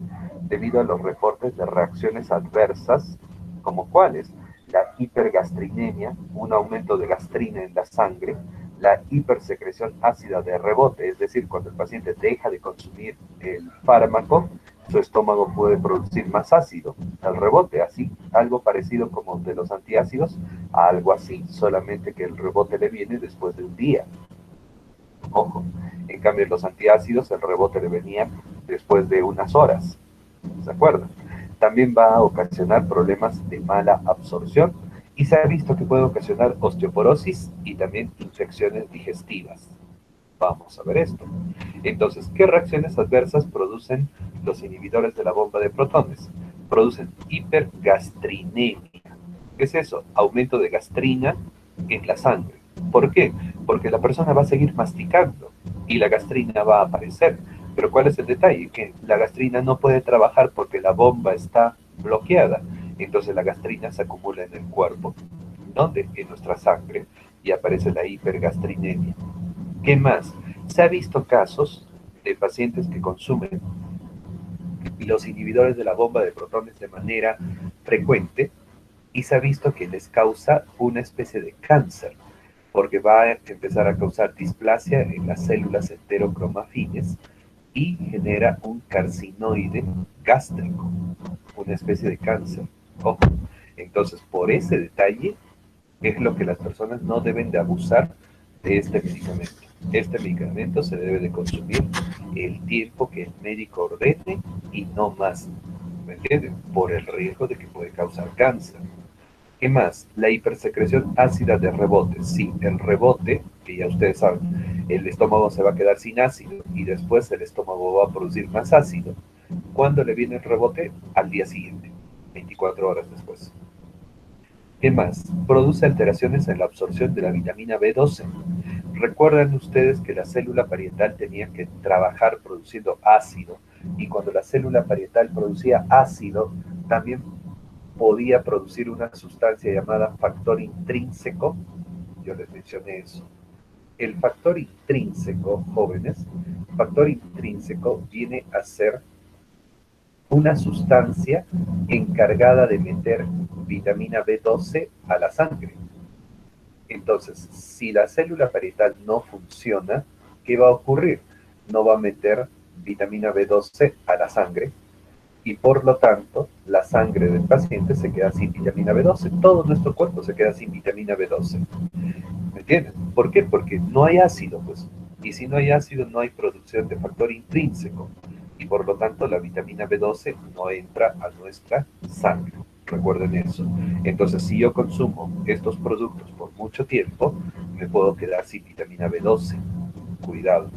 debido a los reportes de reacciones adversas, como cuáles: la hipergastrinemia, un aumento de gastrina en la sangre, la hipersecreción ácida de rebote, es decir, cuando el paciente deja de consumir el fármaco, su estómago puede producir más ácido, al rebote, así, algo parecido como de los antiácidos, a algo así, solamente que el rebote le viene después de un día. Ojo, en cambio los antiácidos el rebote le venía después de unas horas, ¿se acuerdan? También va a ocasionar problemas de mala absorción y se ha visto que puede ocasionar osteoporosis y también infecciones digestivas. Vamos a ver esto. Entonces, ¿qué reacciones adversas producen los inhibidores de la bomba de protones? Producen hipergastrinemia. ¿Qué es eso? Aumento de gastrina en la sangre. ¿Por qué? Porque la persona va a seguir masticando y la gastrina va a aparecer. Pero ¿cuál es el detalle? Que la gastrina no puede trabajar porque la bomba está bloqueada. Entonces la gastrina se acumula en el cuerpo. ¿Dónde? En nuestra sangre. Y aparece la hipergastrinemia. ¿Qué más? Se ha visto casos de pacientes que consumen los inhibidores de la bomba de protones de manera frecuente y se ha visto que les causa una especie de cáncer, porque va a empezar a causar displasia en las células enterocromafines y genera un carcinoide gástrico, una especie de cáncer. Ojo, entonces por ese detalle es lo que las personas no deben de abusar de este medicamento. Este medicamento se debe de consumir el tiempo que el médico ordene y no más, ¿me entienden? Por el riesgo de que puede causar cáncer. ¿Qué más? La hipersecreción ácida de rebote. Sí, el rebote, que ya ustedes saben, el estómago se va a quedar sin ácido y después el estómago va a producir más ácido. ¿Cuándo le viene el rebote? Al día siguiente, 24 horas después. ¿Qué más? Produce alteraciones en la absorción de la vitamina B12. Recuerdan ustedes que la célula parietal tenía que trabajar produciendo ácido y cuando la célula parietal producía ácido, también podía producir una sustancia llamada factor intrínseco. Yo les mencioné eso. El factor intrínseco, jóvenes, factor intrínseco viene a ser una sustancia encargada de meter vitamina B12 a la sangre. Entonces, si la célula parietal no funciona, ¿qué va a ocurrir? No va a meter vitamina B12 a la sangre y por lo tanto la sangre del paciente se queda sin vitamina B12. Todo nuestro cuerpo se queda sin vitamina B12. ¿Me entienden? ¿Por qué? Porque no hay ácido, pues. Y si no hay ácido, no hay producción de factor intrínseco. Y por lo tanto, la vitamina B12 no entra a nuestra sangre. Recuerden eso. Entonces, si yo consumo estos productos por mucho tiempo, me puedo quedar sin vitamina B12. Cuidado.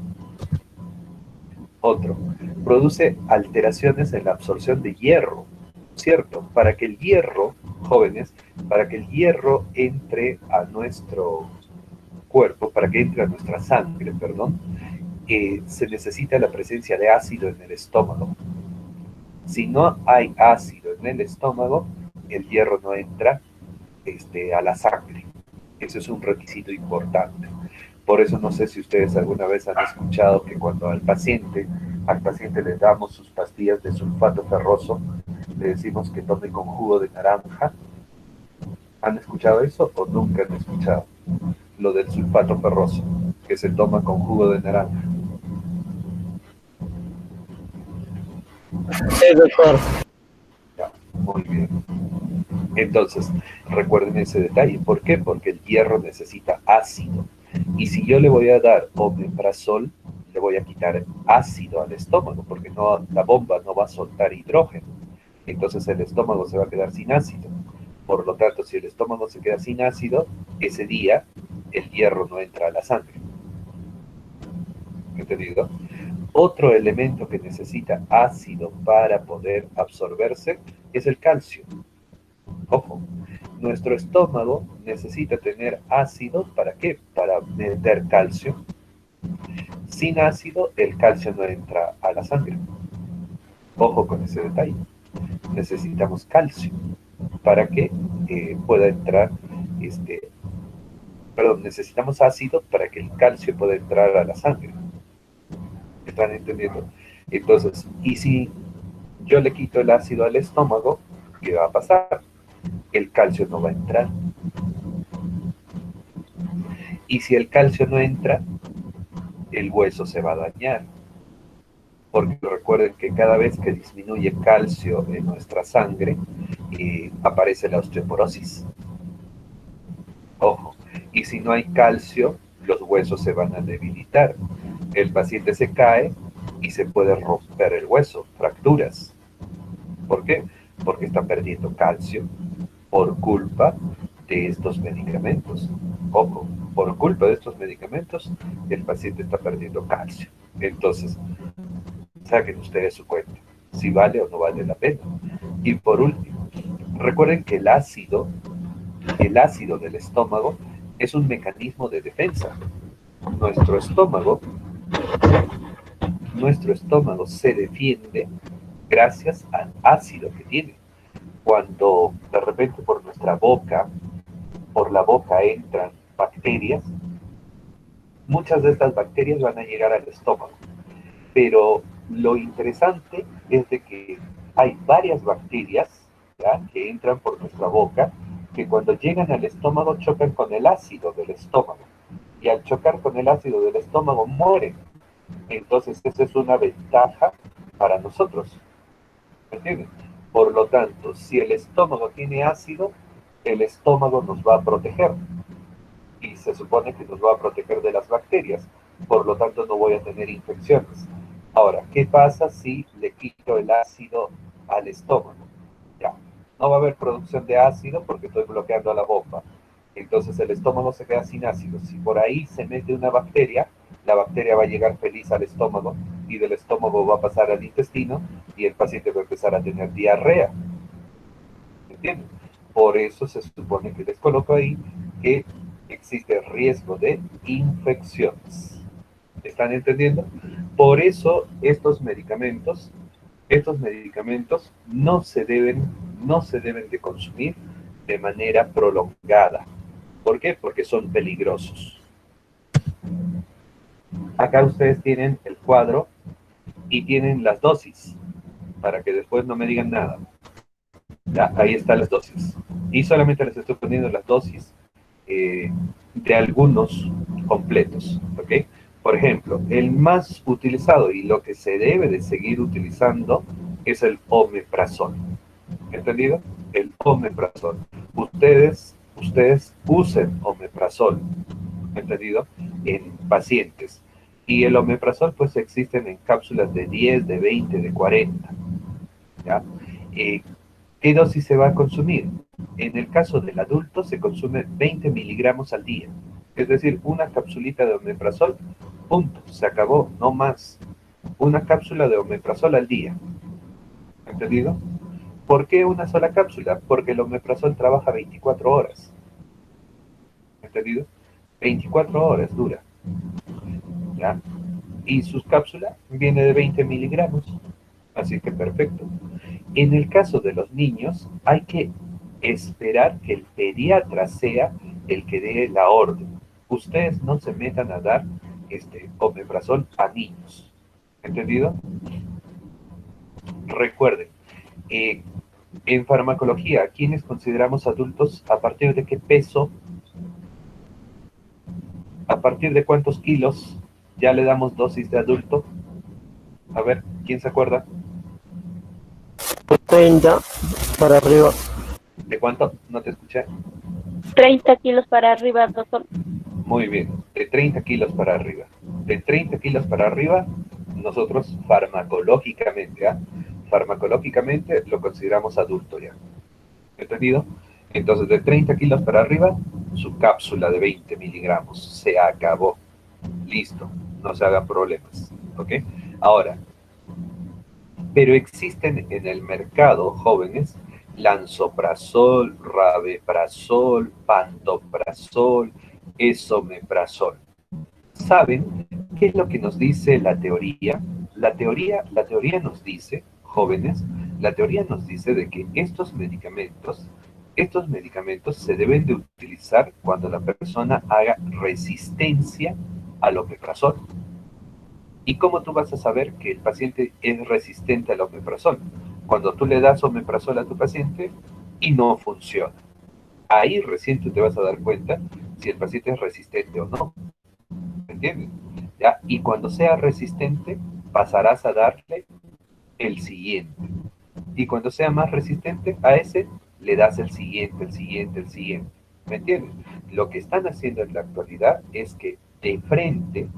Otro, produce alteraciones en la absorción de hierro, ¿cierto? Para que el hierro, jóvenes, para que el hierro entre a nuestro cuerpo, para que entre a nuestra sangre, perdón, se necesita la presencia de ácido en el estómago. Si no hay ácido en el estómago, el hierro no entra a la sangre. Eso es un requisito importante. Por eso no sé si ustedes alguna vez han escuchado que cuando al paciente le damos sus pastillas de sulfato ferroso, le decimos que tome con jugo de naranja. ¿Han escuchado eso o nunca han escuchado? Lo del sulfato ferroso, que se toma con jugo de naranja. Sí, doctor. Ya, muy bien. Entonces, recuerden ese detalle. ¿Por qué? Porque el hierro necesita ácido. Y si yo le voy a dar omeprazol, le voy a quitar ácido al estómago, porque no, la bomba no va a soltar hidrógeno. Entonces el estómago se va a quedar sin ácido. Por lo tanto, si el estómago se queda sin ácido, ese día el hierro no entra a la sangre. ¿Entendido? Otro elemento que necesita ácido para poder absorberse es el calcio. Ojo, nuestro estómago necesita tener ácido, ¿para qué? Para meter calcio. Sin ácido, el calcio no entra a la sangre. Ojo con ese detalle. Necesitamos calcio para que pueda entrar, necesitamos ácido para que el calcio pueda entrar a la sangre. ¿Están entendiendo? Entonces, y si yo le quito el ácido al estómago, ¿qué va a pasar? El calcio no va a entrar. Y si el calcio no entra, el hueso se va a dañar. Porque recuerden que cada vez que disminuye calcio en nuestra sangre, aparece la osteoporosis. Ojo, y si no hay calcio, los huesos se van a debilitar. El paciente se cae y se puede romper el hueso, fracturas. ¿Por qué? Porque está perdiendo calcio por culpa de estos medicamentos. Ojo, por culpa de estos medicamentos, el paciente está perdiendo calcio. Entonces, saquen ustedes su cuenta, si vale o no vale la pena. Y por último, recuerden que el ácido del estómago es un mecanismo de defensa. Nuestro estómago se defiende gracias al ácido que tiene. Cuando de repente por la boca entran bacterias, muchas de estas bacterias van a llegar al estómago. Pero lo interesante es de que hay varias bacterias, ¿ya?, que entran por nuestra boca, que cuando llegan al estómago chocan con el ácido del estómago. Y al chocar con el ácido del estómago mueren. Entonces, esa es una ventaja para nosotros. ¿Me entienden? Por lo tanto, si el estómago tiene ácido, el estómago nos va a proteger. Y se supone que nos va a proteger de las bacterias. Por lo tanto, no voy a tener infecciones. Ahora, ¿qué pasa si le quito el ácido al estómago? Ya, no va a haber producción de ácido porque estoy bloqueando la bomba. Entonces el estómago se queda sin ácido. Si por ahí se mete una bacteria, la bacteria va a llegar feliz al estómago y del estómago va a pasar al intestino y el paciente va a empezar a tener diarrea. ¿Entienden? Por eso se supone que les coloco ahí que existe riesgo de infecciones. ¿Están entendiendo? Por eso estos medicamentos no se deben de consumir de manera prolongada. ¿Por qué? Porque son peligrosos. Acá ustedes tienen el cuadro y tienen las dosis, para que después no me digan nada. Ya, ahí están las dosis. Y solamente les estoy poniendo las dosis de algunos completos, ¿ok? Por ejemplo, el más utilizado y lo que se debe de seguir utilizando es el omeprazol. ¿Entendido? El omeprazol. Ustedes usen omeprazol, ¿entendido?, en pacientes. Y el omeprazol pues existen en cápsulas de 10, de 20, de 40. ¿Ya? ¿Qué dosis se va a consumir? En el caso del adulto se consume 20 miligramos al día. Es decir, una capsulita de omeprazol, punto, se acabó, no más. una cápsula de omeprazol al día. ¿Entendido? ¿Por qué una sola cápsula? Porque el omeprazol trabaja 24 horas. ¿Entendido? 24 horas dura. ¿Ya? Y sus cápsulas viene de 20 miligramos. Así que perfecto. En el caso de los niños, hay que esperar que el pediatra sea el que dé la orden. Ustedes no se metan a dar omeprazol a niños. ¿Entendido? Recuerden, eh, en farmacología, ¿quiénes consideramos adultos? ¿A partir de qué peso? ¿A partir de cuántos kilos ya le damos dosis de adulto? A ver, ¿quién se acuerda? 30 para arriba. ¿De cuánto? No te escuché. 30 kilos para arriba, doctor. Muy bien, de 30 kilos para arriba. De 30 kilos para arriba, nosotros farmacológicamente, ¿ah? Farmacológicamente lo consideramos adulto ya. ¿Entendido? Entonces, de 30 kilos para arriba, su cápsula de 20 miligramos. Se acabó. Listo. No se hagan problemas. ¿Ok? Ahora, pero existen en el mercado, jóvenes, lansoprazol, rabeprazol, pantoprazol, esomeprazol. ¿Saben qué es lo que nos dice la teoría? La teoría nos dice, jóvenes, la teoría nos dice de que estos medicamentos se deben de utilizar cuando la persona haga resistencia al omeprazol. ¿Y cómo tú vas a saber que el paciente es resistente al omeprazol? Cuando tú le das omeprazol a tu paciente y no funciona. Ahí recién tú te vas a dar cuenta si el paciente es resistente o no. ¿Me entiendes? ¿Ya? Y cuando sea resistente, pasarás a darle el siguiente. Y cuando sea más resistente a ese, le das el siguiente, el siguiente, el siguiente. ¿Me entiendes? Lo que están haciendo en la actualidad es que de frente,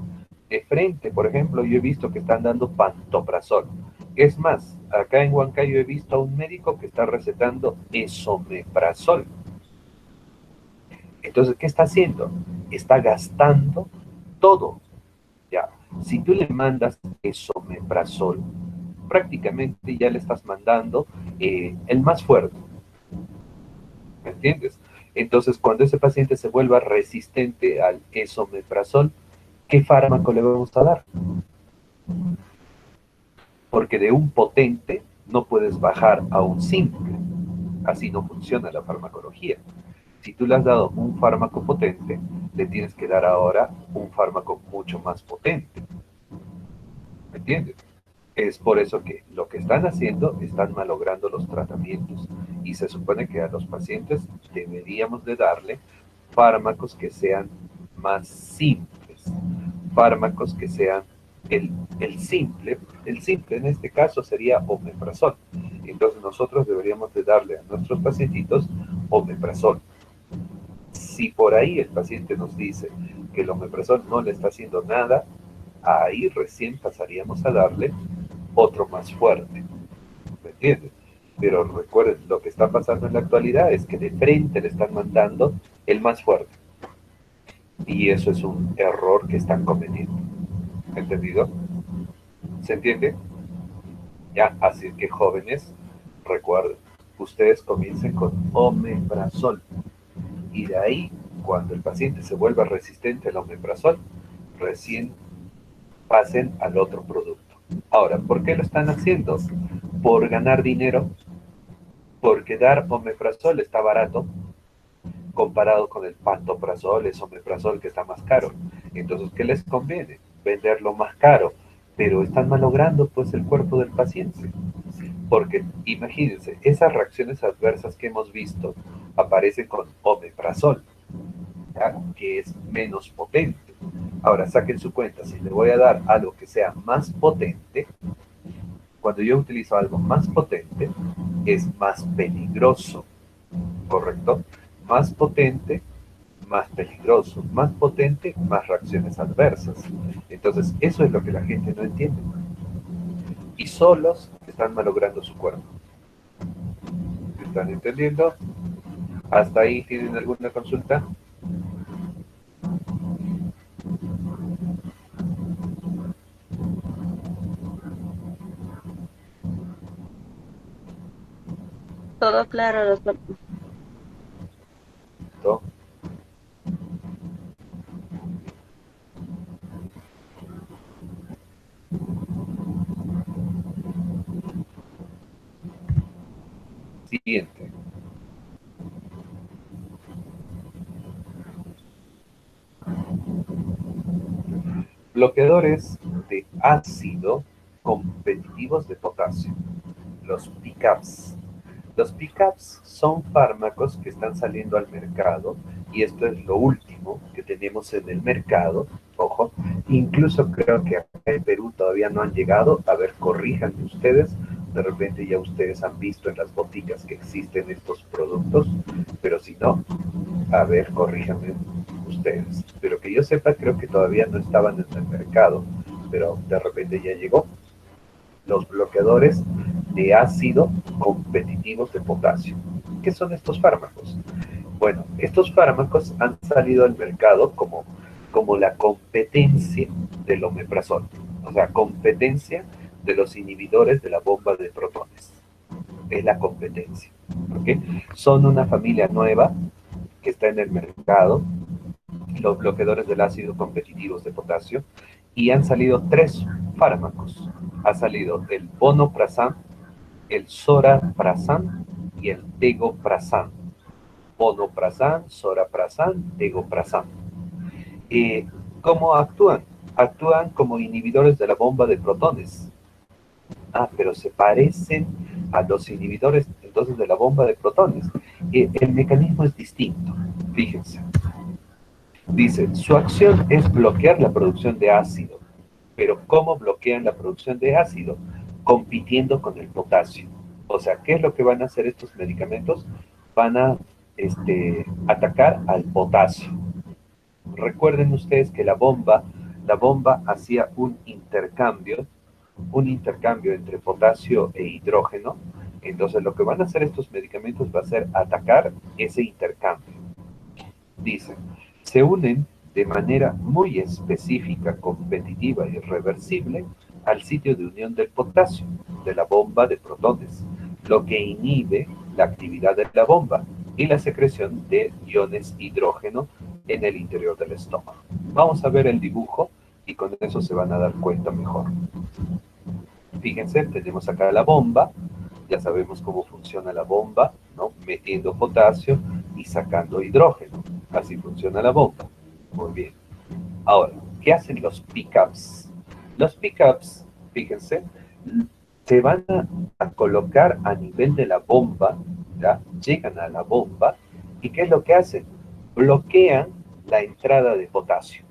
por ejemplo, yo he visto que están dando pantoprazol. Es más, acá en Huancayo he visto a un médico que está recetando esomeprazol. Entonces, ¿qué está haciendo? Está gastando todo. Ya, si tú le mandas esomeprazol, prácticamente ya le estás mandando el más fuerte. ¿Me entiendes? Entonces, cuando ese paciente se vuelva resistente al esomeprazol, ¿qué fármaco le vamos a dar? Porque de un potente no puedes bajar a un simple. Así no funciona la farmacología. Si tú le has dado un fármaco potente, le tienes que dar ahora un fármaco mucho más potente. ¿Me entiendes? Es por eso que lo que están haciendo, están malogrando los tratamientos. Y se supone que a los pacientes deberíamos de darle fármacos que sean más simples. Fármacos que sean el simple en este caso sería omeprazol. Entonces nosotros deberíamos de darle a nuestros pacientitos omeprazol. Si por ahí el paciente nos dice que el omeprazol no le está haciendo nada, ahí recién pasaríamos a darle otro más fuerte. ¿Me entiendes? Pero recuerden, lo que está pasando en la actualidad es que de frente le están mandando el más fuerte. Y eso es un error que están cometiendo. ¿Entendido? ¿Se entiende? Ya, así que jóvenes, recuerden, ustedes comiencen con omeprazol. Y de ahí, cuando el paciente se vuelva resistente al omeprazol, recién pasen al otro producto. Ahora, ¿por qué lo están haciendo? Por ganar dinero, porque dar omeprazol está barato comparado con el pantoprazol, el omeprazol que está más caro. Entonces, ¿qué les conviene? Venderlo más caro, pero están malogrando pues el cuerpo del paciente. Porque imagínense, esas reacciones adversas que hemos visto aparecen con omeprazol, ¿ya? Que es menos potente. Ahora saquen su cuenta, si le voy a dar algo que sea más potente, cuando yo utilizo algo más potente, es más peligroso, ¿correcto? Más potente, más peligroso, más potente, más reacciones adversas. Entonces, eso es lo que la gente no entiende. Y solos están malogrando su cuerpo. ¿Están entendiendo? ¿Hasta ahí tienen alguna consulta? Todo claro, doctor. ¿No? Siguiente. Bloqueadores de ácido competitivos de potasio, los PCABs. Los PCABs son fármacos que están saliendo al mercado y esto es lo último que tenemos en el mercado. Ojo, incluso creo que acá en Perú todavía no han llegado. A ver, corríjanme ustedes. De repente ya ustedes han visto en las boticas que existen estos productos, pero si no, a ver, corríjanme ustedes. Pero que yo sepa, creo que todavía no estaban en el mercado, pero de repente ya llegó. Los bloqueadores de ácido competitivos de potasio. ¿Qué son estos fármacos? Bueno, estos fármacos han salido al mercado como la competencia del omeprazol, o sea, competencia de los inhibidores de la bomba de protones. Es la competencia. ¿Ok? Son una familia nueva que está en el mercado, los bloqueadores del ácido competitivos de potasio, y han salido 3 fármacos. Ha salido el vonoprazan, el soraprazan y el tegoprazan. Vonoprazan, soraprazan, tegoprazan. ¿Cómo actúan? Actúan como inhibidores de la bomba de protones. Ah, pero se parecen a los inhibidores entonces de la bomba de protones. El mecanismo es distinto, fíjense. Dice, su acción es bloquear la producción de ácido. Pero ¿cómo bloquean la producción de ácido? Compitiendo con el potasio. O sea, ¿qué es lo que van a hacer estos medicamentos? Van a atacar al potasio. Recuerden ustedes que la bomba hacía un intercambio entre potasio e hidrógeno. Entonces lo que van a hacer estos medicamentos va a ser atacar ese intercambio. Dicen, se unen de manera muy específica, competitiva y reversible al sitio de unión del potasio, de la bomba de protones, lo que inhibe la actividad de la bomba y la secreción de iones hidrógeno en el interior del estómago. Vamos a ver el dibujo y con eso se van a dar cuenta mejor. Fíjense, tenemos acá la bomba, ya sabemos cómo funciona la bomba, ¿no? Metiendo potasio y sacando hidrógeno. Así funciona la bomba. Muy bien. Ahora, ¿qué hacen los PCABs? Los PCABs, fíjense, se van a colocar a nivel de la bomba, ¿ya? Llegan a la bomba, ¿y qué es lo que hacen? Bloquean la entrada de potasio.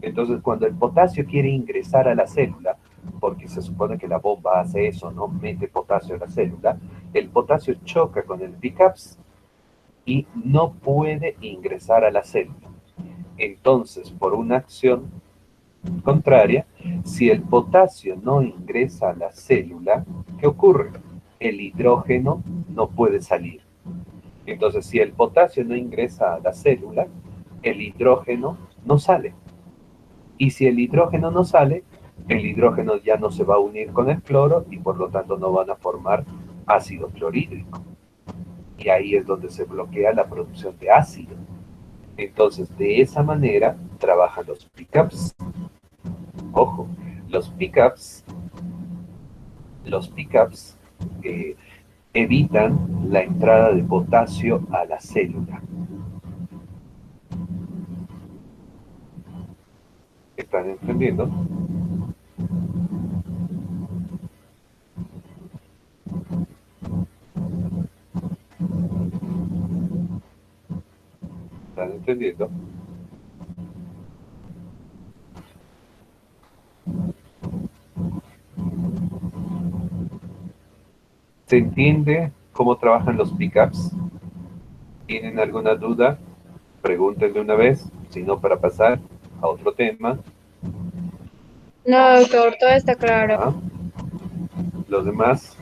Entonces, cuando el potasio quiere ingresar a la célula, porque se supone que la bomba hace eso, ¿no? Mete potasio a la célula, el potasio choca con el PCABs y no puede ingresar a la célula. Entonces, por una acción contraria, si el potasio no ingresa a la célula, ¿qué ocurre? El hidrógeno no puede salir. Entonces, si el potasio no ingresa a la célula, el hidrógeno no sale. Y si el hidrógeno no sale, el hidrógeno ya no se va a unir con el cloro y por lo tanto no van a formar ácido clorhídrico. Y ahí es donde se bloquea la producción de ácido. Entonces, de esa manera trabajan los PCABs. Ojo, los PCABs evitan la entrada de potasio a la célula. ¿Están entendiendo? ¿Están entendiendo? ¿Se entiende cómo trabajan los PCABs? ¿Tienen alguna duda? Pregúntenle una vez, si no para pasar a otro tema. No, doctor, todo está claro. ¿Ah? Los demás.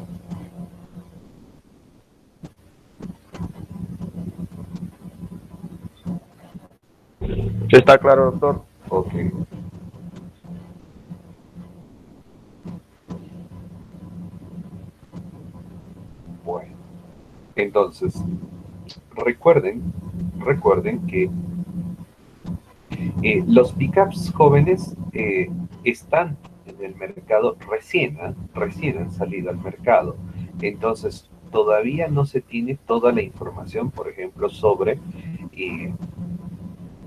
Sí, está claro, doctor. Ok. Bueno. Entonces, recuerden que los pickups jóvenes están en el mercado recién han salido al mercado. Entonces, todavía no se tiene toda la información, por ejemplo, sobre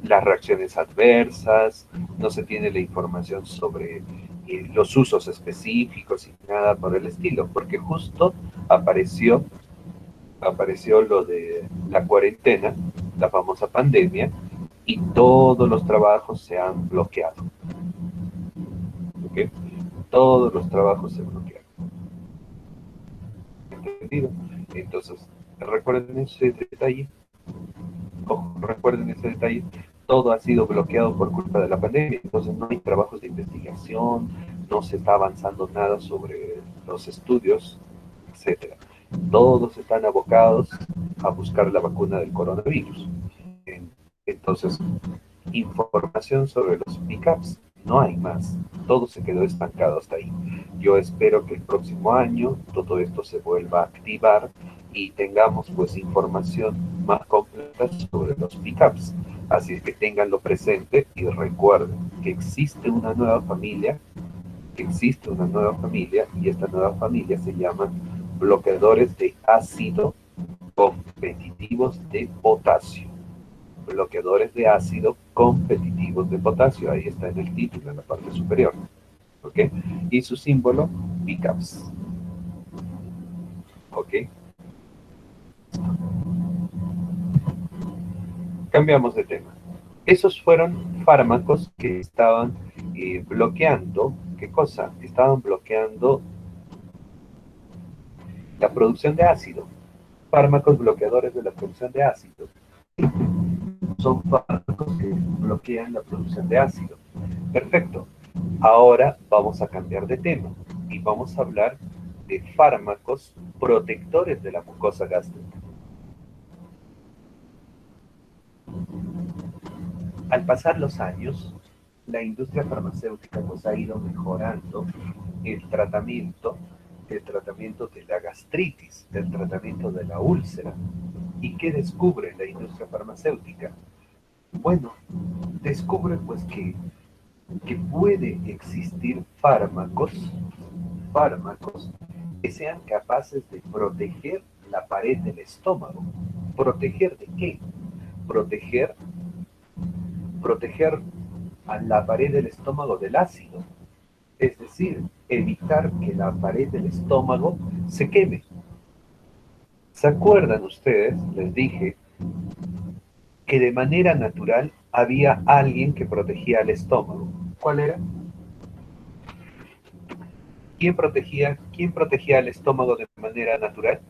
las reacciones adversas, no se tiene la información sobre los usos específicos y nada por el estilo, porque justo apareció lo de la cuarentena, la famosa pandemia, y todos los trabajos se han bloqueado. ¿Ok? Todos los trabajos se bloquearon. ¿Entendido? Entonces, recuerden ese detalle. Ojo, recuerden ese detalle. Todo ha sido bloqueado por culpa de la pandemia, entonces no hay trabajos de investigación, no se está avanzando nada sobre los estudios, etcétera. Todos están abocados a buscar la vacuna del coronavirus. Entonces, información sobre los pickups no hay más. Todo se quedó estancado hasta ahí. Yo espero que el próximo año todo esto se vuelva a activar y tengamos pues información más completa sobre los pickups. Así que ténganlo presente y recuerden que existe una nueva familia, y esta nueva familia se llama bloqueadores de ácido competitivos de potasio. Bloqueadores de ácido competitivos de potasio, ahí está en el título, en la parte superior. ¿Ok? Y su símbolo, pickups. ¿Ok? Cambiamos de tema. Esos fueron fármacos que estaban bloqueando, ¿qué cosa? Estaban bloqueando la producción de ácido. Fármacos bloqueadores de la producción de ácido. Son fármacos que bloquean la producción de ácido. Perfecto. Ahora vamos a cambiar de tema y vamos a hablar de fármacos protectores de la mucosa gástrica. Al pasar los años, la industria farmacéutica pues ha ido mejorando el tratamiento de la gastritis, del tratamiento de la úlcera. ¿Y qué descubre la industria farmacéutica? Bueno, descubre pues que puede existir fármacos que sean capaces de proteger la pared del estómago. ¿Proteger de qué? Proteger a la pared del estómago del ácido. Es decir, evitar que la pared del estómago se queme. ¿Se acuerdan ustedes? Les dije que de manera natural había alguien que protegía el estómago. ¿Cuál era? ¿Quién protegía el estómago de manera natural?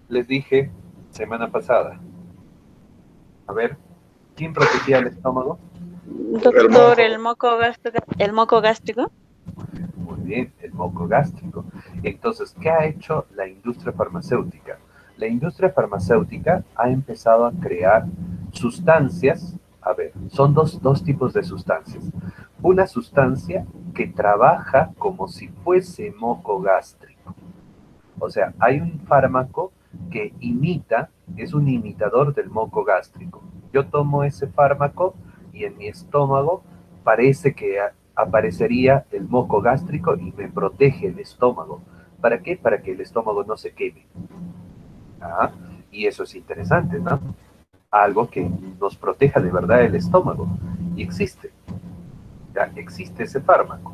Les dije semana pasada. A ver, ¿quién protegía el estómago? Doctor, el moco gástrico. Muy bien, el moco gástrico. Entonces, ¿qué ha hecho la industria farmacéutica? La industria farmacéutica ha empezado a crear sustancias. A ver, son dos tipos de sustancias. Una sustancia que trabaja como si fuese moco gástrico. O sea, hay un fármaco que es un imitador del moco gástrico. Yo tomo ese fármaco y en mi estómago parece que aparecería el moco gástrico y me protege el estómago. ¿Para qué? Para que el estómago no se queme. Y eso es interesante, ¿no? Algo que nos proteja de verdad el estómago. Y existe. Ya existe ese fármaco.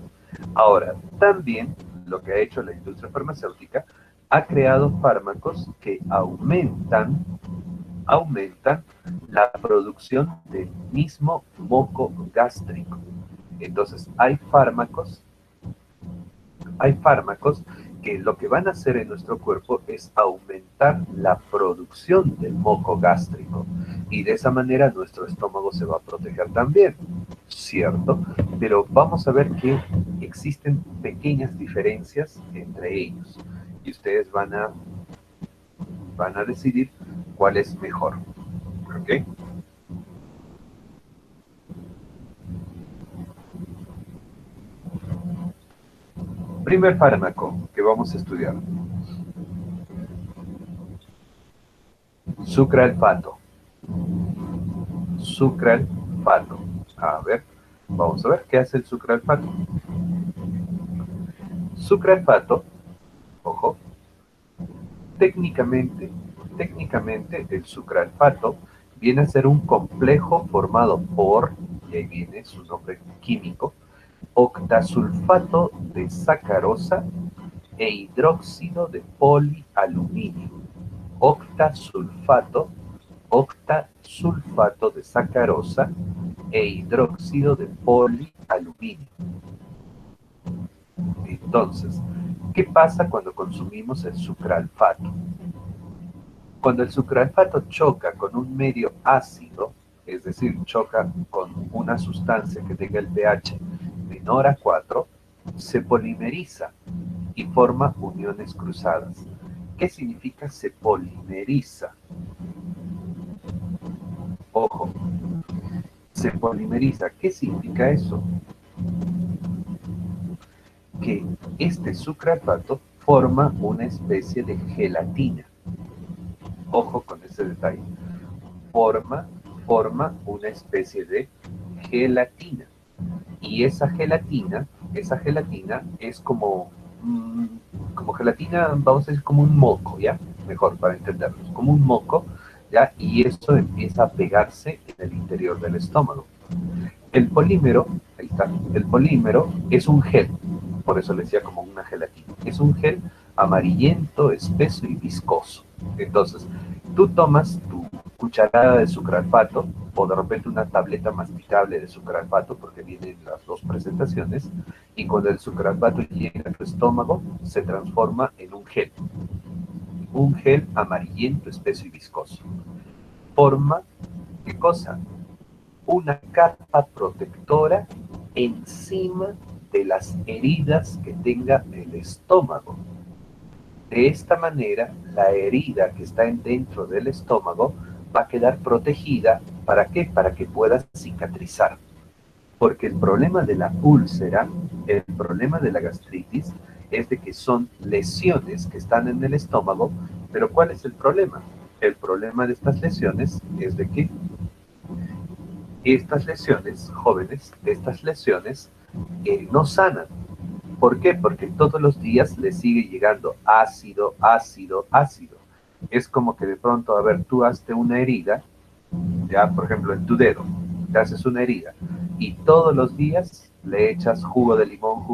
Ahora, también lo que ha hecho la industria farmacéutica ha creado fármacos que aumentan la producción del mismo moco gástrico. Entonces, hay fármacos que lo que van a hacer en nuestro cuerpo es aumentar la producción del moco gástrico. Y de esa manera nuestro estómago se va a proteger también, ¿cierto? Pero vamos a ver que existen pequeñas diferencias entre ellos. Y ustedes van a decidir cuál es mejor. ¿Ok? Primer fármaco que vamos a estudiar. Sucralfato. Sucralfato. A ver, vamos a ver qué hace el sucralfato. Sucralfato, ojo, técnicamente el sucralfato viene a ser un complejo formado por, y ahí viene su nombre químico, octasulfato de sacarosa e hidróxido de polialuminio. Octasulfato de sacarosa e hidróxido de polialuminio. Entonces, ¿qué pasa cuando consumimos el sucralfato? Cuando el sucralfato choca con un medio ácido, es decir, choca con una sustancia que tenga el pH menor a 4, se polimeriza y forma uniones cruzadas. ¿Qué significa se polimeriza? Ojo, se polimeriza. ¿Qué significa eso? Que este sucralfato forma una especie de gelatina. Ojo con ese detalle. Forma una especie de gelatina. Y esa gelatina es como gelatina, vamos a decir, como un moco, ¿ya? Mejor para entenderlo, como un moco, ¿ya? Y eso empieza a pegarse en el interior del estómago. El polímero, ahí está, el polímero es un gel, por eso le decía como una gelatina. Es un gel amarillento, espeso y viscoso. Entonces, tú tomas tu cucharada de sucralfato o de repente una tableta masticable de sucralfato, porque vienen las dos presentaciones, y cuando el sucralfato llega a tu estómago, se transforma en un gel amarillento, espeso y viscoso. Forma, ¿qué cosa? Una capa protectora encima de las heridas que tenga el estómago. De esta manera, la herida que está dentro del estómago va a quedar protegida. ¿Para qué? Para que pueda cicatrizar. Porque el problema de la úlcera, el problema de la gastritis, es de que son lesiones que están en el estómago, pero ¿cuál es el problema? El problema de estas lesiones es de que estas lesiones, jóvenes, no sanan. ¿Por qué? Porque todos los días le sigue llegando ácido. Es como que de pronto, a ver, tú hazte una herida, ya, por ejemplo, en tu dedo, te haces una herida, y todos los días le echas jugo de limón,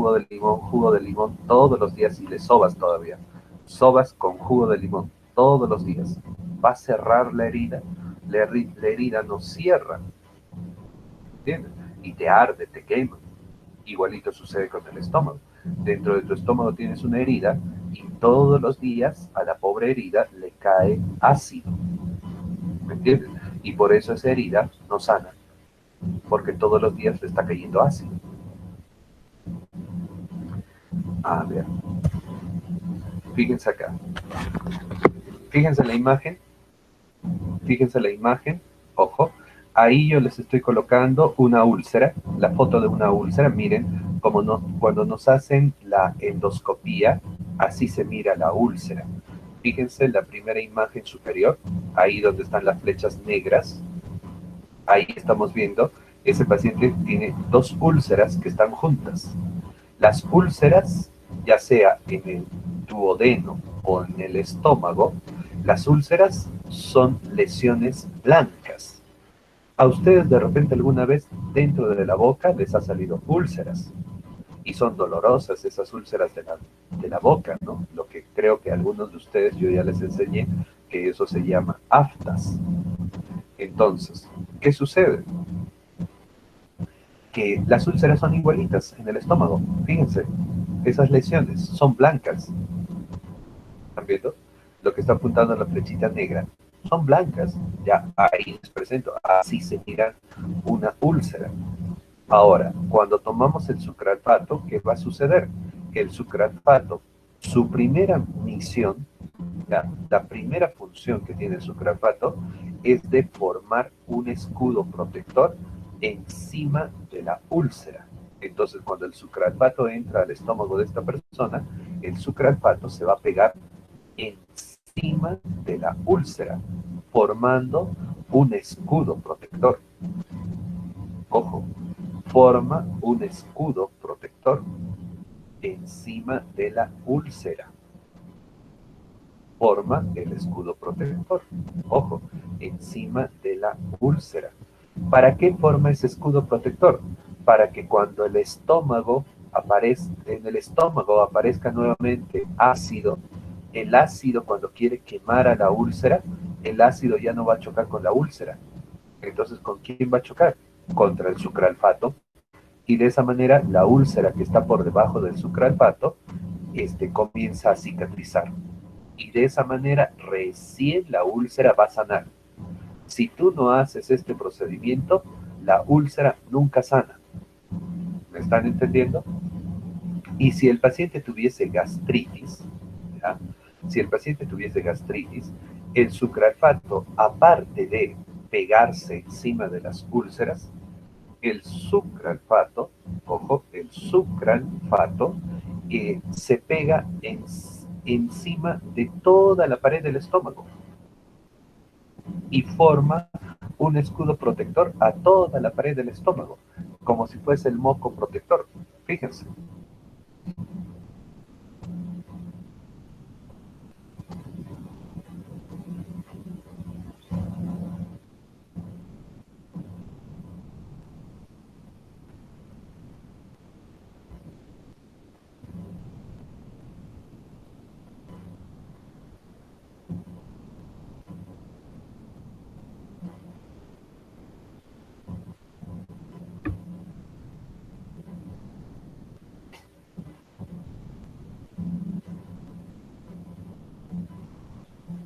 todos los días, y le sobas todavía. Sobas con jugo de limón, todos los días. Va a cerrar la herida, la herida no cierra, ¿entiendes? Y te arde, te quema. Igualito sucede con el estómago. Dentro de tu estómago tienes una herida y todos los días a la pobre herida le cae ácido. ¿Me entiendes? Y por eso esa herida no sana, porque todos los días le está cayendo ácido. A ver. Fíjense acá. Fíjense la imagen. Ojo. Ahí yo les estoy colocando una úlcera, la foto de una úlcera. Miren, cuando nos hacen la endoscopía, así se mira la úlcera. Fíjense la primera imagen superior, ahí donde están las flechas negras. Ahí estamos viendo, ese paciente tiene dos úlceras que están juntas. Las úlceras, ya sea en el duodeno o en el estómago, las úlceras son lesiones blancas. A ustedes de repente alguna vez dentro de la boca les ha salido úlceras y son dolorosas esas úlceras de la boca, ¿no? Lo que creo que algunos de ustedes yo ya les enseñé que eso se llama aftas. Entonces, ¿qué sucede? Que las úlceras son igualitas en el estómago. Fíjense, esas lesiones son blancas. ¿Están viendo? Lo que está apuntando en la flechita negra. Son blancas, ya ahí les presento, así se mira una úlcera. Ahora, cuando tomamos el sucralfato, ¿qué va a suceder? Que el sucralfato, su primera misión, la primera función que tiene el sucralfato es de formar un escudo protector encima de la úlcera. Entonces, cuando el sucralfato entra al estómago de esta persona, el sucralfato se va a pegar encima de la úlcera, formando un escudo protector. Ojo, forma un escudo protector encima de la úlcera. Forma el escudo protector. Ojo, encima de la úlcera. ¿Para qué forma ese escudo protector? Para que cuando el estómago en el estómago aparezca nuevamente ácido, el ácido cuando quiere quemar a la úlcera, el ácido ya no va a chocar con la úlcera. Entonces, ¿con quién va a chocar? Contra el sucralfato. Y de esa manera, la úlcera que está por debajo del sucralfato, comienza a cicatrizar. Y de esa manera, recién la úlcera va a sanar. Si tú no haces este procedimiento, la úlcera nunca sana. ¿Me están entendiendo? Y si el paciente tuviese gastritis, ¿ya? Si el paciente tuviese gastritis, el sucralfato, aparte de pegarse encima de las úlceras, el sucralfato, ojo, el sucralfato se pega encima de toda la pared del estómago y forma un escudo protector a toda la pared del estómago, como si fuese el moco protector. Fíjense.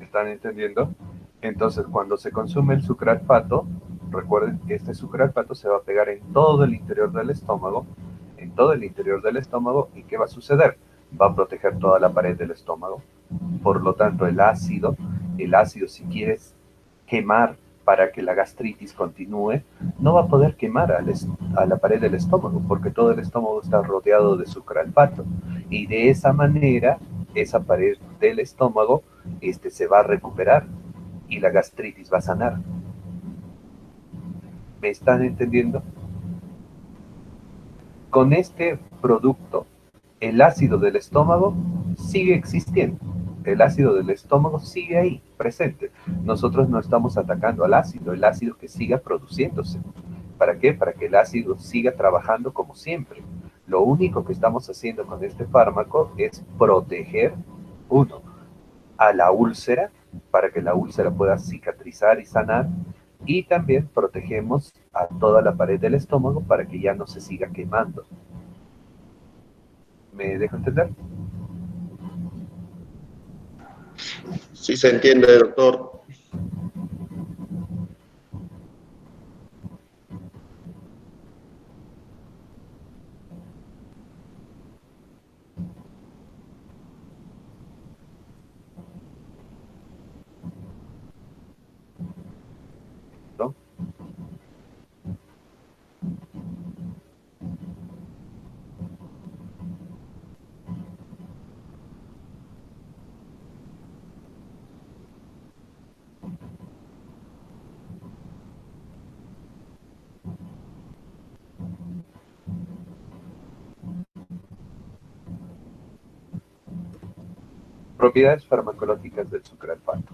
¿Están entendiendo? Entonces, cuando se consume el sucralfato, recuerden que este sucralfato se va a pegar en todo el interior del estómago, en todo el interior del estómago, ¿y qué va a suceder? Va a proteger toda la pared del estómago. Por lo tanto, el ácido, si quieres quemar para que la gastritis continúe, no va a poder quemar a la pared del estómago, porque todo el estómago está rodeado de sucralfato. Y de esa manera, esa pared del estómago se va a recuperar y la gastritis va a sanar. ¿Me están entendiendo? Con este producto, el ácido del estómago sigue existiendo. El ácido del estómago sigue ahí, presente. Nosotros no estamos atacando al ácido, el ácido que siga produciéndose. ¿Para qué? Para que el ácido siga trabajando como siempre. Lo único que estamos haciendo con este fármaco es proteger, uno, a la úlcera, para que la úlcera pueda cicatrizar y sanar, y también protegemos a toda la pared del estómago para que ya no se siga quemando. ¿Me dejo entender? Sí se entiende, doctor. ¿No? Propiedades farmacológicas del sucralfato.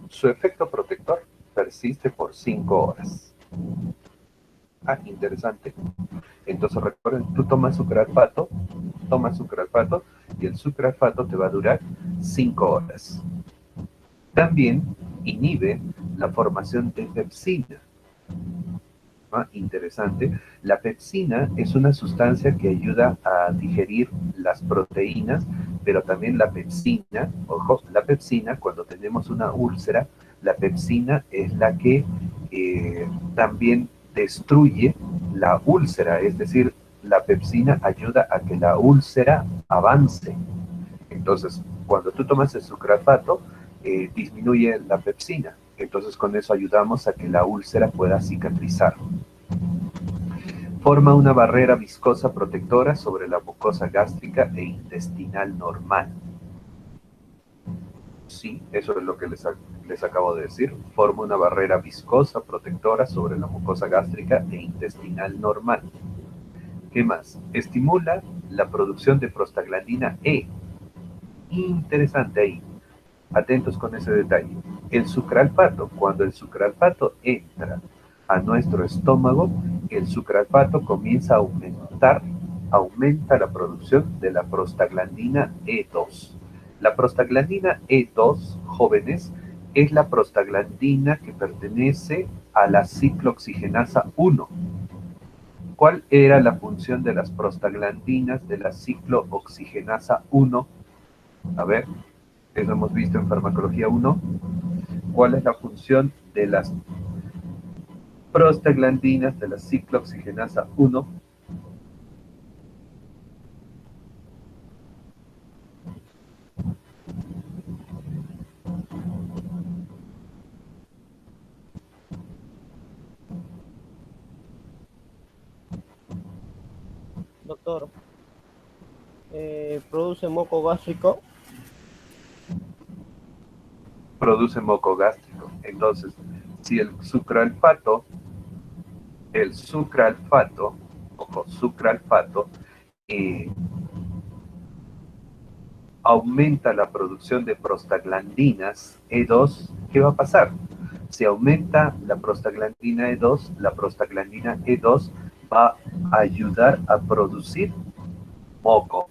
Su efecto protector persiste por 5 horas. Ah, interesante. Entonces recuerden, tú tomas sucralfato y el sucralfato te va a durar 5 horas. También inhibe la formación de pepsina. Ah, interesante. La pepsina es una sustancia que ayuda a digerir las proteínas, pero también la pepsina, ojo, la pepsina, cuando tenemos una úlcera, la pepsina es la que también destruye la úlcera, es decir, la pepsina ayuda a que la úlcera avance. Entonces, cuando tú tomas el sucralfato, disminuye la pepsina. Entonces, con eso ayudamos a que la úlcera pueda cicatrizar. Forma una barrera viscosa protectora sobre la mucosa gástrica e intestinal normal. Sí, eso es lo que les acabo de decir. Forma una barrera viscosa protectora sobre la mucosa gástrica e intestinal normal. ¿Qué más? Estimula la producción de prostaglandina E. Interesante ahí. Atentos con ese detalle. El sucralfato, cuando el sucralfato entra a nuestro estómago, el sucralfato comienza a aumenta la producción de la prostaglandina E2. La prostaglandina E2, jóvenes, es la prostaglandina que pertenece a la ciclooxigenasa 1. ¿Cuál era la función de las prostaglandinas de la ciclooxigenasa 1? A ver, eso hemos visto en farmacología 1. ¿Cuál es la función de las prostaglandinas de la ciclooxigenasa 1? Doctor, produce moco gástrico. Produce moco gástrico. Entonces, si el sucralfato, ojo, sucralfato, aumenta la producción de prostaglandinas E2, ¿qué va a pasar? Si aumenta la prostaglandina E2, la prostaglandina E2 va a ayudar a producir moco.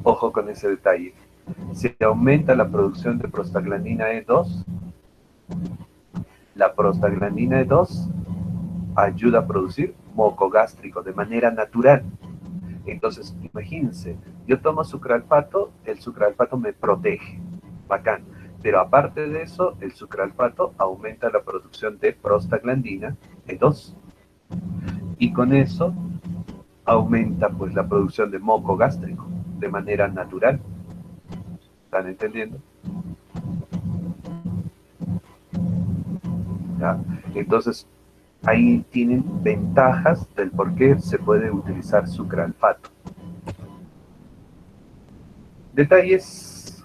Ojo con ese detalle. Si aumenta la producción de prostaglandina E2, la prostaglandina E2 ayuda a producir moco gástrico de manera natural. Entonces, imagínense, yo tomo sucralfato, el sucralfato me protege, bacán. Pero aparte de eso, el sucralfato aumenta la producción de prostaglandina E2. Y con eso aumenta pues la producción de moco gástrico de manera natural. ¿Están entendiendo? ¿Ya? Entonces, ahí tienen ventajas del por qué se puede utilizar sucralfato. Detalles: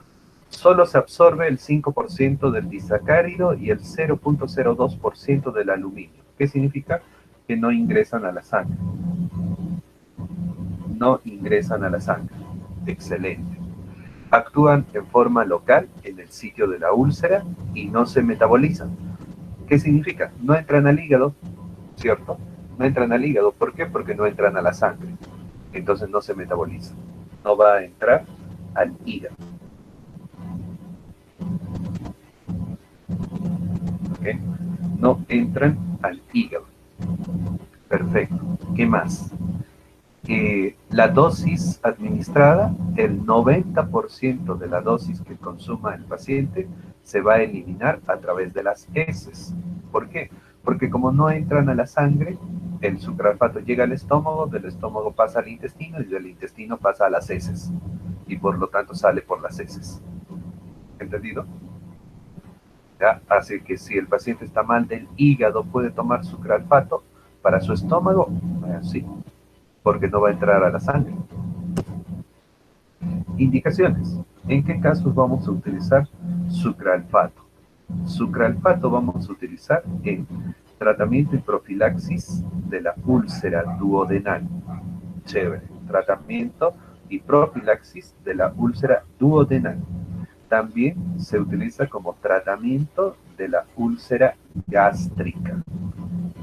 solo se absorbe el 5% del disacárido y el 0.02% del aluminio. ¿Qué significa? Que no ingresan a la sangre. No ingresan a la sangre. Excelente. Actúan en forma local en el sitio de la úlcera y no se metabolizan. ¿Qué significa? No entran al hígado, ¿cierto? No entran al hígado. ¿Por qué? Porque no entran a la sangre. Entonces no se metabolizan. No va a entrar al hígado. ¿Ok? No entran al hígado. Perfecto. ¿Qué más? La dosis administrada, el 90% de la dosis que consuma el paciente se va a eliminar a través de las heces. ¿Por qué? Porque como no entran a la sangre, el sucralfato llega al estómago, del estómago pasa al intestino y del intestino pasa a las heces. Y por lo tanto sale por las heces. ¿Entendido? ¿Ya? Así que si el paciente está mal del hígado, puede tomar sucralfato para su estómago, sí, porque no va a entrar a la sangre. Indicaciones. ¿En qué casos vamos a utilizar sucralfato? Sucralfato vamos a utilizar en tratamiento y profilaxis de la úlcera duodenal. Chévere. Tratamiento y profilaxis de la úlcera duodenal. También se utiliza como tratamiento de la úlcera gástrica.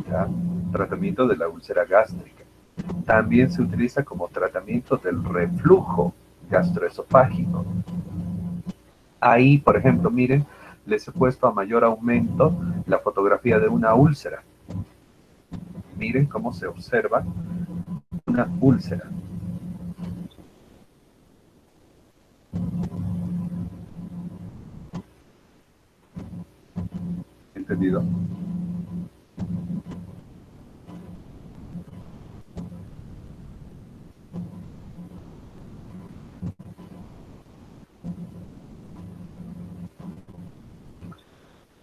¿Ya? Tratamiento de la úlcera gástrica. También se utiliza como tratamiento del reflujo gastroesofágico. Ahí, por ejemplo, miren, les he puesto a mayor aumento la fotografía de una úlcera. Miren cómo se observa una úlcera. ¿Entendido?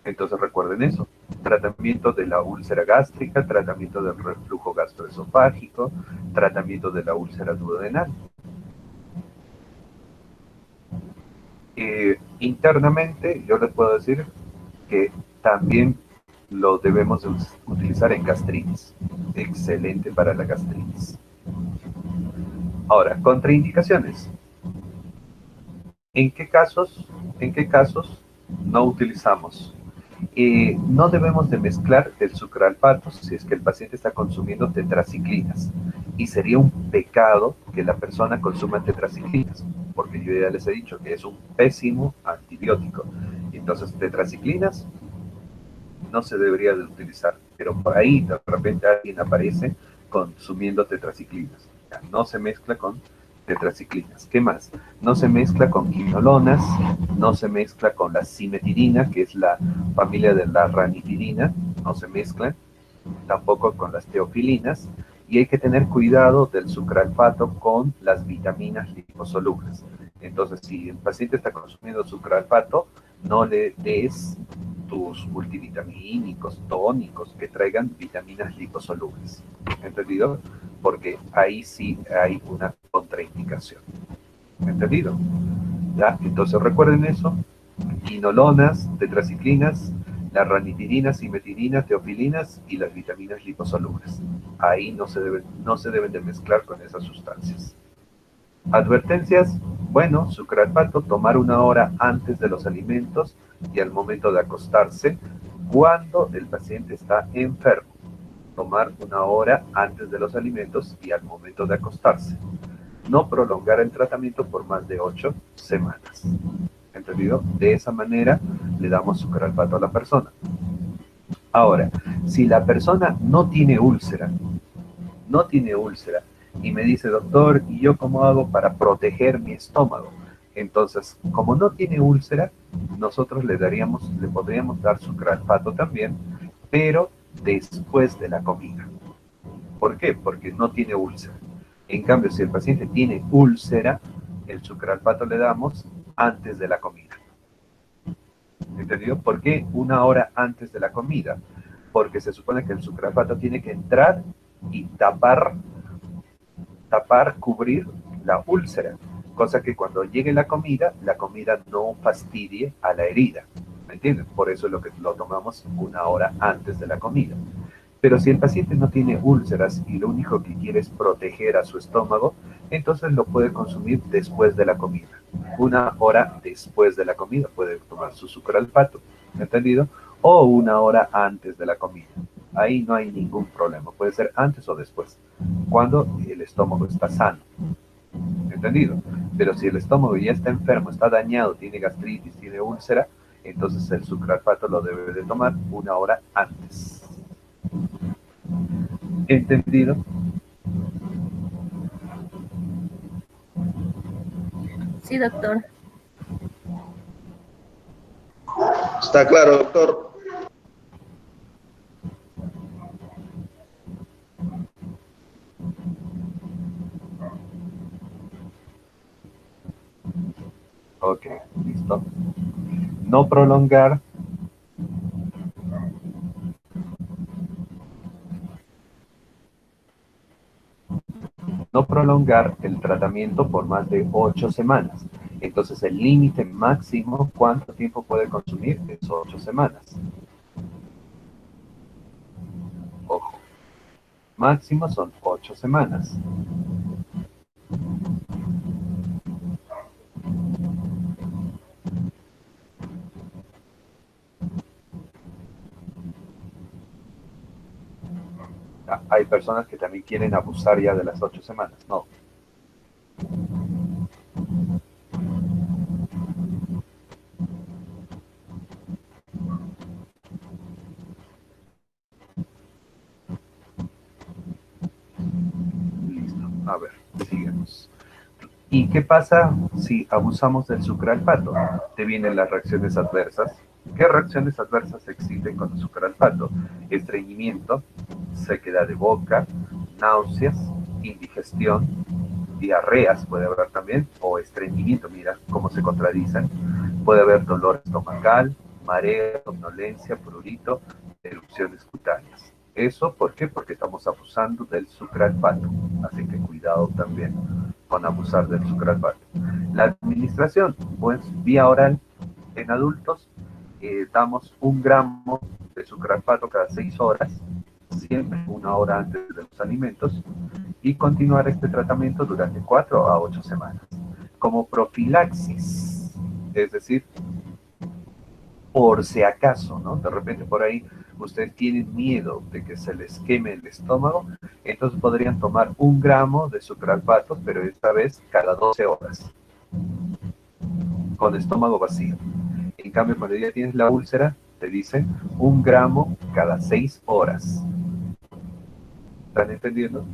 Entonces recuerden eso. tratamiento de la úlcera gástrica, tratamiento del reflujo gastroesofágico, tratamiento de la úlcera duodenal. Internamente, yo les puedo decir que también lo debemos utilizar en gastritis. Excelente para la gastritis. Ahora, contraindicaciones. ¿En qué casos no utilizamos? No debemos de mezclar el sucralfato si es que el paciente está consumiendo tetraciclinas. Y sería un pecado que la persona consuma tetraciclinas, porque yo ya les he dicho que es un pésimo antibiótico. Entonces, tetraciclinas no se debería de utilizar, pero por ahí de repente alguien aparece consumiendo tetraciclinas. No se mezcla con tetraciclinas. ¿Qué más? No se mezcla con quinolonas, no se mezcla con la cimetidina, que es la familia de la ranitidina, no se mezclan, tampoco con las teofilinas, y hay que tener cuidado del sucralfato con las vitaminas liposolubles. Entonces, si el paciente está consumiendo sucralfato, no le des tus multivitamínicos, tónicos, que traigan vitaminas liposolubles. ¿Entendido? Porque ahí sí hay una contraindicación. ¿Entendido? ¿Ya? Entonces recuerden eso. Quinolonas, tetraciclinas, la ranitidina, cimetidina, teofilinas y las vitaminas liposolubles. Ahí no se deben de mezclar con esas sustancias. Advertencias, bueno, sucralfato, tomar 1 hora antes de los alimentos y al momento de acostarse cuando el paciente está enfermo. Tomar 1 hora antes de los alimentos y al momento de acostarse. No prolongar el tratamiento por más de 8 semanas. ¿Entendido? De esa manera le damos sucralfato a la persona. Ahora, si la persona no tiene úlcera, y me dice, doctor, ¿y yo cómo hago para proteger mi estómago? Entonces, como no tiene úlcera, nosotros le podríamos dar sucralfato también, pero después de la comida. ¿Por qué? Porque no tiene úlcera. En cambio, si el paciente tiene úlcera, el sucralfato le damos antes de la comida. ¿Entendido? ¿Por qué 1 hora antes de la comida? Porque se supone que el sucralfato tiene que entrar y cubrir la úlcera, cosa que cuando llegue la comida no fastidie a la herida, ¿me entienden? Por eso es lo que lo tomamos 1 hora antes de la comida. Pero si el paciente no tiene úlceras y lo único que quiere es proteger a su estómago, entonces lo puede consumir después de la comida. 1 hora después de la comida puede tomar su sucralfato, ¿entendido? O 1 hora antes de la comida. Ahí no hay ningún problema, puede ser antes o después, cuando el estómago está sano. ¿Entendido? Pero si el estómago ya está enfermo, está dañado, tiene gastritis, tiene úlcera, entonces el sucralfato lo debe de tomar 1 hora antes. ¿Entendido? Sí, doctor. Está claro, doctor. Ok, listo. No prolongar el tratamiento por más de 8 semanas. Entonces el límite máximo, ¿cuánto tiempo puede consumir? Es 8 semanas. Ojo, máximo son 8 semanas. Hay personas que también quieren abusar ya de las 8 semanas. No. Listo. A ver, sigamos. ¿Y qué pasa si abusamos del sucralfato? Te vienen las reacciones adversas. ¿Qué reacciones adversas existen con el sucralfato? Estreñimiento, sequedad de boca, náuseas, indigestión, diarreas puede haber también, o estreñimiento, mira cómo se contradicen. Puede haber dolor estomacal, mareo, somnolencia, prurito, erupciones cutáneas. ¿Eso por qué? Porque estamos abusando del sucralfato, así que cuidado también con abusar del sucralfato. La administración, pues vía oral en adultos, damos 1 gramo de sucralfato cada 6 horas, siempre 1 hora antes de los alimentos, y continuar este tratamiento durante 4 a 8 semanas. Como profilaxis, es decir, por si acaso, ¿no? De repente por ahí ustedes tienen miedo de que se les queme el estómago, entonces podrían tomar 1 gramo de sucralfato, pero esta vez cada 12 horas, con estómago vacío. En cambio, cuando ya tienes la úlcera, te dicen 1 gramo cada 6 horas. ¿Están entendiendo?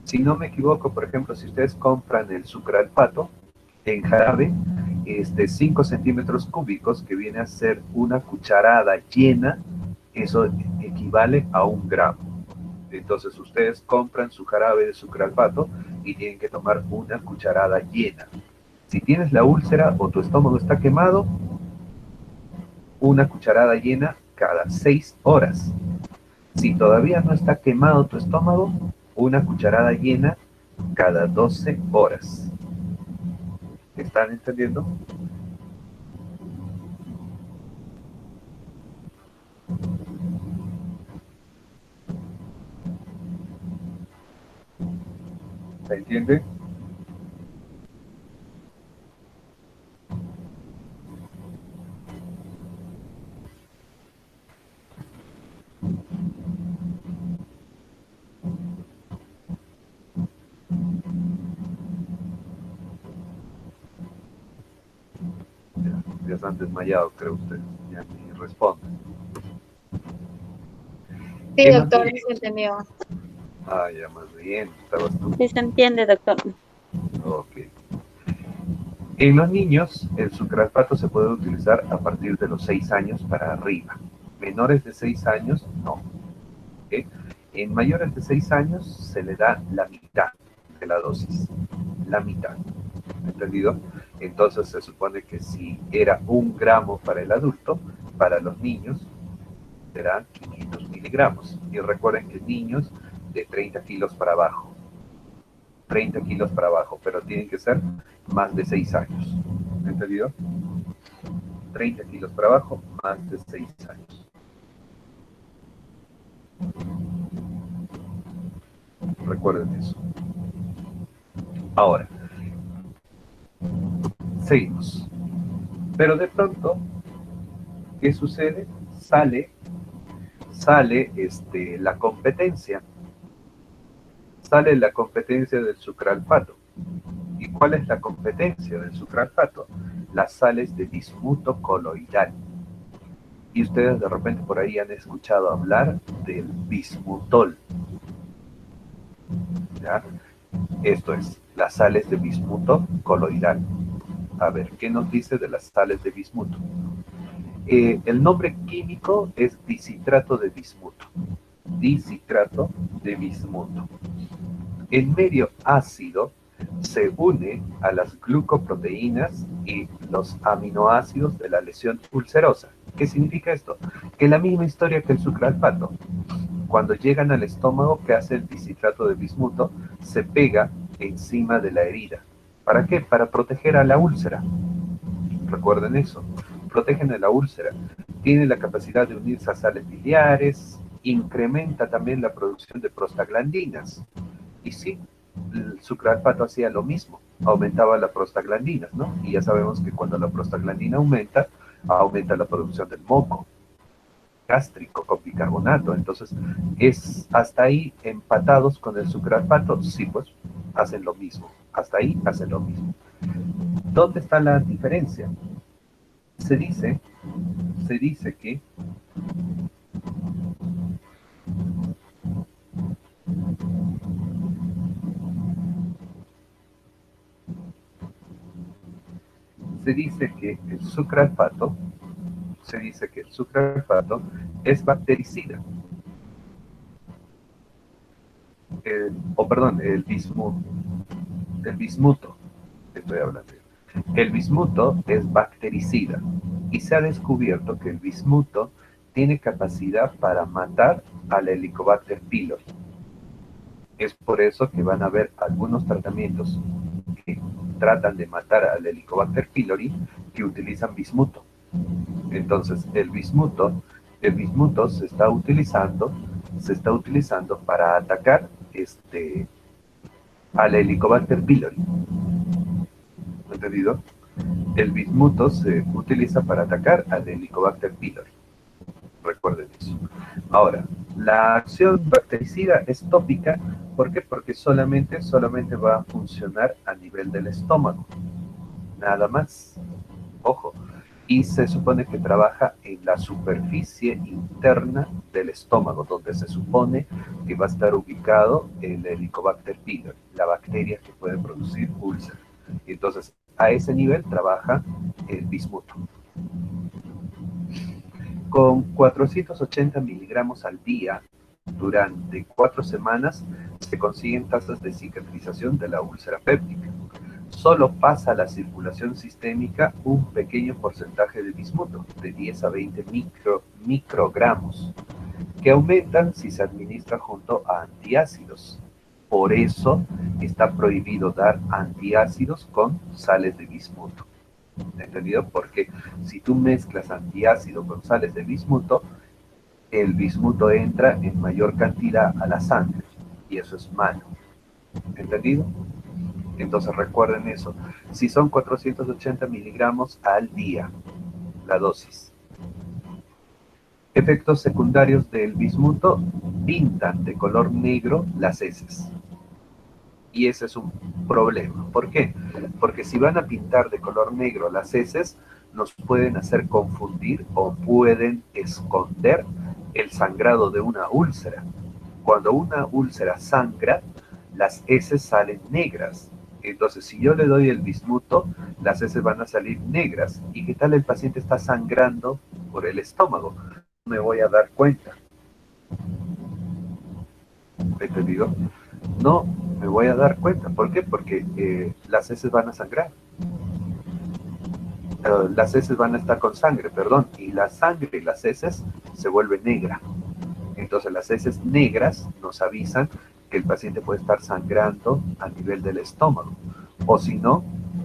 Si no me equivoco, por ejemplo, si ustedes compran el sucralfato en jarabe, 5 centímetros cúbicos, que viene a ser 1 cucharada llena, eso equivale a 1 gramo. Entonces ustedes compran su jarabe de sucralfato y tienen que tomar 1 cucharada llena. Si tienes la úlcera o tu estómago está quemado, 1 cucharada llena cada 6 horas. Si todavía no está quemado tu estómago, 1 cucharada llena cada 12 horas. ¿Están entendiendo? ¿Se entiende? Ya se han desmayado, creo ustedes. Ya ni responden. Sí, doctor, no se entendió. Ah, ya más bien, estabas tú. Sí se entiende, doctor. Ok. En los niños, el sucralfato se puede utilizar a partir de los 6 años para arriba. Menores de 6 años, no. ¿Ok? En mayores de 6 años se le da la mitad de la dosis. La mitad. ¿Entendido? Entonces se supone que si era 1 gramo para el adulto, para los niños serán 500 miligramos. Y recuerden que niños de 30 kilos para abajo. 30 kilos para abajo, pero tienen que ser más de 6 años. ¿Entendido? 30 kilos para abajo, más de 6 años. Recuerden eso. Ahora, seguimos. Pero de pronto, ¿qué sucede? Sale la competencia. Sale la competencia del sucralfato. ¿Y cuál es la competencia del sucralfato? Las sales de bismuto coloidal. Y ustedes de repente por ahí han escuchado hablar del bismutol. ¿Ya? Esto es, las sales de bismuto coloidal. A ver, ¿qué nos dice de las sales de bismuto? El nombre químico es dicitrato de bismuto. Dicitrato de bismuto. El medio ácido se une a las glucoproteínas y los aminoácidos de la lesión ulcerosa. ¿Qué significa esto? Que la misma historia que el sucralfato. Cuando llegan al estómago, ¿qué hace el dicitrato de bismuto? Se pega encima de la herida. ¿Para qué? Para proteger a la úlcera. Recuerden eso. Protegen a la úlcera. Tiene la capacidad de unirse a sales biliares, incrementa también la producción de prostaglandinas. Y sí, el sucralfato hacía lo mismo, aumentaba la prostaglandina, ¿no? Y ya sabemos que cuando la prostaglandina aumenta, aumenta la producción del moco gástrico con bicarbonato. Entonces, es hasta ahí empatados con el sucralfato. Sí, pues, hacen lo mismo. Hasta ahí hacen lo mismo. ¿Dónde está la diferencia? Se dice que el sucralfato es bactericida. El bismuto, estoy hablando. El bismuto es bactericida y se ha descubierto que el bismuto tiene capacidad para matar al Helicobacter pylori. Es por eso que van a haber algunos tratamientos que tratan de matar al Helicobacter pylori que utilizan bismuto. Entonces, el bismuto se está utilizando para atacar al Helicobacter pylori. ¿Entendido? El bismuto se utiliza para atacar al Helicobacter pylori. Recuerden eso. Ahora, la acción bactericida es tópica. ¿Por qué? Porque solamente va a funcionar a nivel del estómago. Nada más. Ojo. Y se supone que trabaja en la superficie interna del estómago, donde se supone que va a estar ubicado el Helicobacter pylori, la bacteria que puede producir úlceras. Entonces, a ese nivel trabaja el bismuto. Con 480 miligramos al día, durante 4 semanas, se consiguen tasas de cicatrización de la úlcera péptica. Solo pasa a la circulación sistémica un pequeño porcentaje de bismuto, de 10 a 20 microgramos, que aumentan si se administra junto a antiácidos. Por eso está prohibido dar antiácidos con sales de bismuto. ¿Entendido? Porque si tú mezclas antiácido con sales de bismuto, el bismuto entra en mayor cantidad a la sangre, y eso es malo. ¿Entendido? Entonces recuerden eso. Si son 480 miligramos al día, la dosis. Efectos secundarios del bismuto: pintan de color negro las heces. Y ese es un problema. ¿Por qué? Porque si van a pintar de color negro las heces, nos pueden hacer confundir o pueden esconder el sangrado de una úlcera. Cuando una úlcera sangra, las heces salen negras. Entonces, si yo le doy el bismuto, las heces van a salir negras. ¿Y qué tal el paciente está sangrando por el estómago? No me voy a dar cuenta. ¿Entendido? No me voy a dar cuenta. ¿Por qué? Porque las heces van a sangrar. Las heces van a estar con sangre, perdón. Y la sangre y las heces se vuelven negras. Entonces, las heces negras nos avisan que el paciente puede estar sangrando a nivel del estómago. O si no,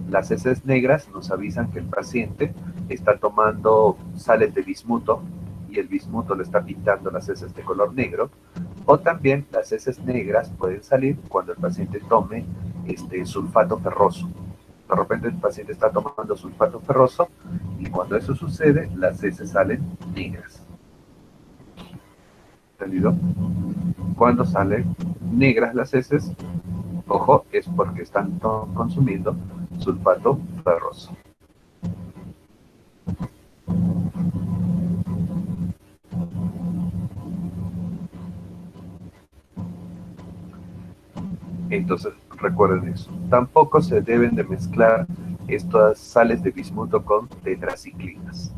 las heces negras nos avisan que el paciente está tomando sales de bismuto y el bismuto le está pintando las heces de color negro. O también las heces negras pueden salir cuando el paciente tome sulfato ferroso. De repente el paciente está tomando sulfato ferroso y cuando eso sucede, las heces salen negras. ¿Entendido? Cuando salen negras las heces, ojo, es porque están consumiendo sulfato ferroso. Entonces, recuerden eso. Tampoco se deben de mezclar estas sales de bismuto con tetraciclinas.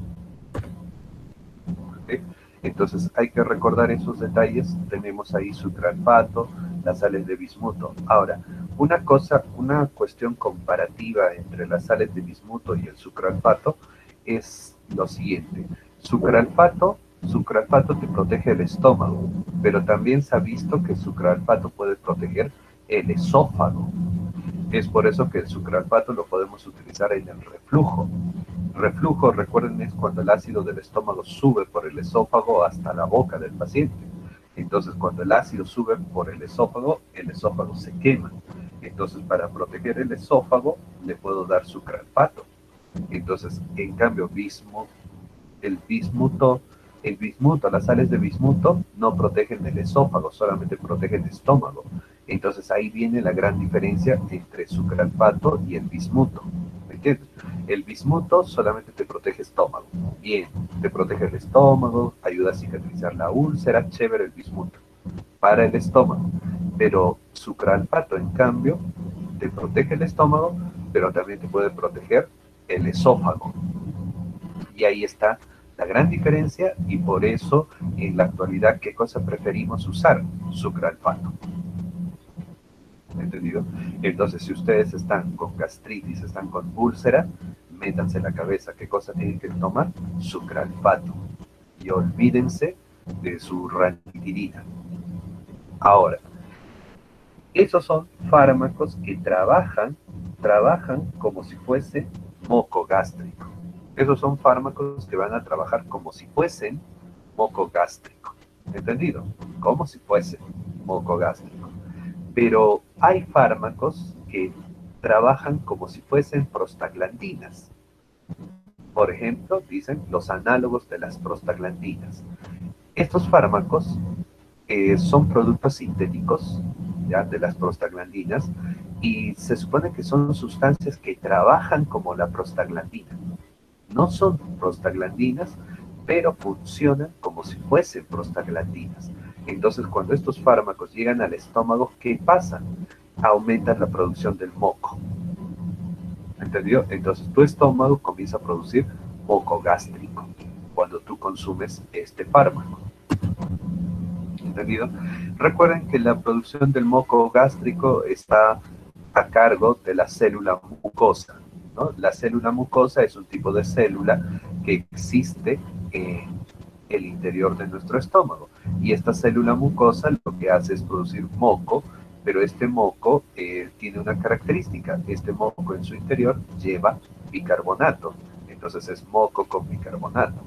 ¿Okay? Entonces hay que recordar esos detalles. Tenemos ahí sucralfato, las sales de bismuto. Ahora, una cuestión comparativa entre las sales de bismuto y el sucralfato es lo siguiente. Sucralfato te protege el estómago, pero también se ha visto que el sucralfato puede proteger el esófago. Es por eso que el sucralfato lo podemos utilizar en el reflujo. Reflujo, recuerden, es cuando el ácido del estómago sube por el esófago hasta la boca del paciente. Entonces, cuando el ácido sube por el esófago se quema. Entonces, para proteger el esófago, le puedo dar sucralfato. Entonces, en cambio, las sales de bismuto no protegen el esófago, solamente protegen el estómago. Entonces, ahí viene la gran diferencia entre sucralfato y el bismuto. ¿Me entiendes? El bismuto solamente te protege estómago. Bien, te protege el estómago, ayuda a cicatrizar la úlcera, chévere el bismuto, para el estómago. Pero sucralfato, en cambio, te protege el estómago, pero también te puede proteger el esófago. Y ahí está la gran diferencia, y por eso, en la actualidad, ¿qué cosa preferimos usar? Sucralfato. ¿Entendido? Entonces, si ustedes están con gastritis, están con úlcera, métanse en la cabeza qué cosa tienen que tomar: sucralfato. y olvídense de su ranitidina. Ahora, esos son fármacos que trabajan como si fuese moco gástrico. Esos son fármacos que van a trabajar como si fuesen moco gástrico. ¿Entendido? Como si fuese moco gástrico. Pero hay fármacos que trabajan como si fuesen prostaglandinas. Por ejemplo, dicen los análogos de las prostaglandinas. Estos fármacos son productos sintéticos, ¿ya?, de las prostaglandinas, y se supone que son sustancias que trabajan como la prostaglandina. No son prostaglandinas, pero funcionan como si fuesen prostaglandinas. Entonces, cuando estos fármacos llegan al estómago, ¿qué pasa? Aumentan la producción del moco. ¿Entendió? Entonces, tu estómago comienza a producir moco gástrico cuando tú consumes este fármaco. ¿Entendido? Recuerden que la producción del moco gástrico está a cargo de la célula mucosa, ¿no? La célula mucosa es un tipo de célula que existe en el interior de nuestro estómago. Y esta célula mucosa lo que hace es producir moco, pero este moco tiene una característica. Este moco en su interior lleva bicarbonato. Entonces es moco con bicarbonato.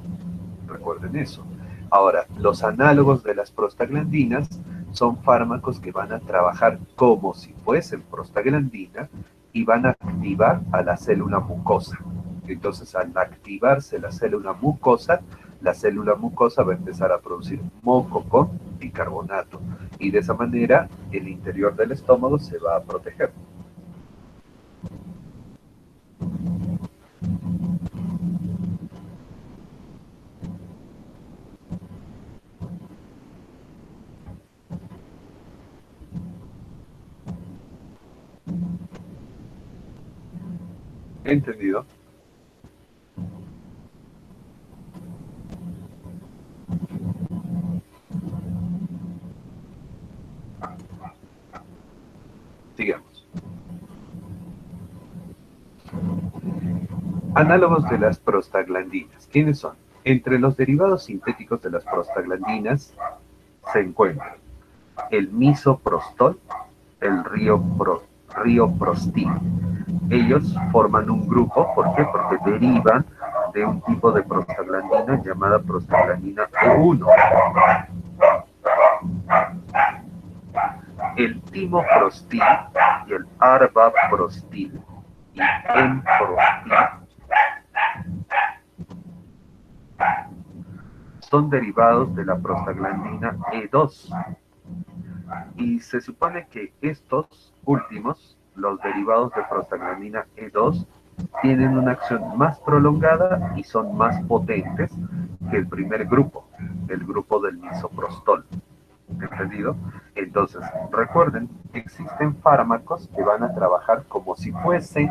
Recuerden eso. Ahora, los análogos de las prostaglandinas son fármacos que van a trabajar como si fuesen prostaglandinas y van a activar a la célula mucosa. Entonces, al activarse la célula mucosa va a empezar a producir moco con bicarbonato. Y de esa manera, el interior del estómago se va a proteger. ¿Entendido? Sigamos. Análogos de las prostaglandinas. ¿Quiénes son? Entre los derivados sintéticos de las prostaglandinas se encuentran el misoprostol, el rioprostil. Ellos forman un grupo, ¿por qué? Porque derivan de un tipo de prostaglandina llamada prostaglandina E1. El timoprostil y el arbaprostil y emprostil son derivados de la prostaglandina E2. Y se supone que estos últimos, los derivados de prostaglandina E2, tienen una acción más prolongada y son más potentes que el primer grupo, el grupo del misoprostol. ¿Entendido? Entonces, recuerden, existen fármacos que van a trabajar como si fuesen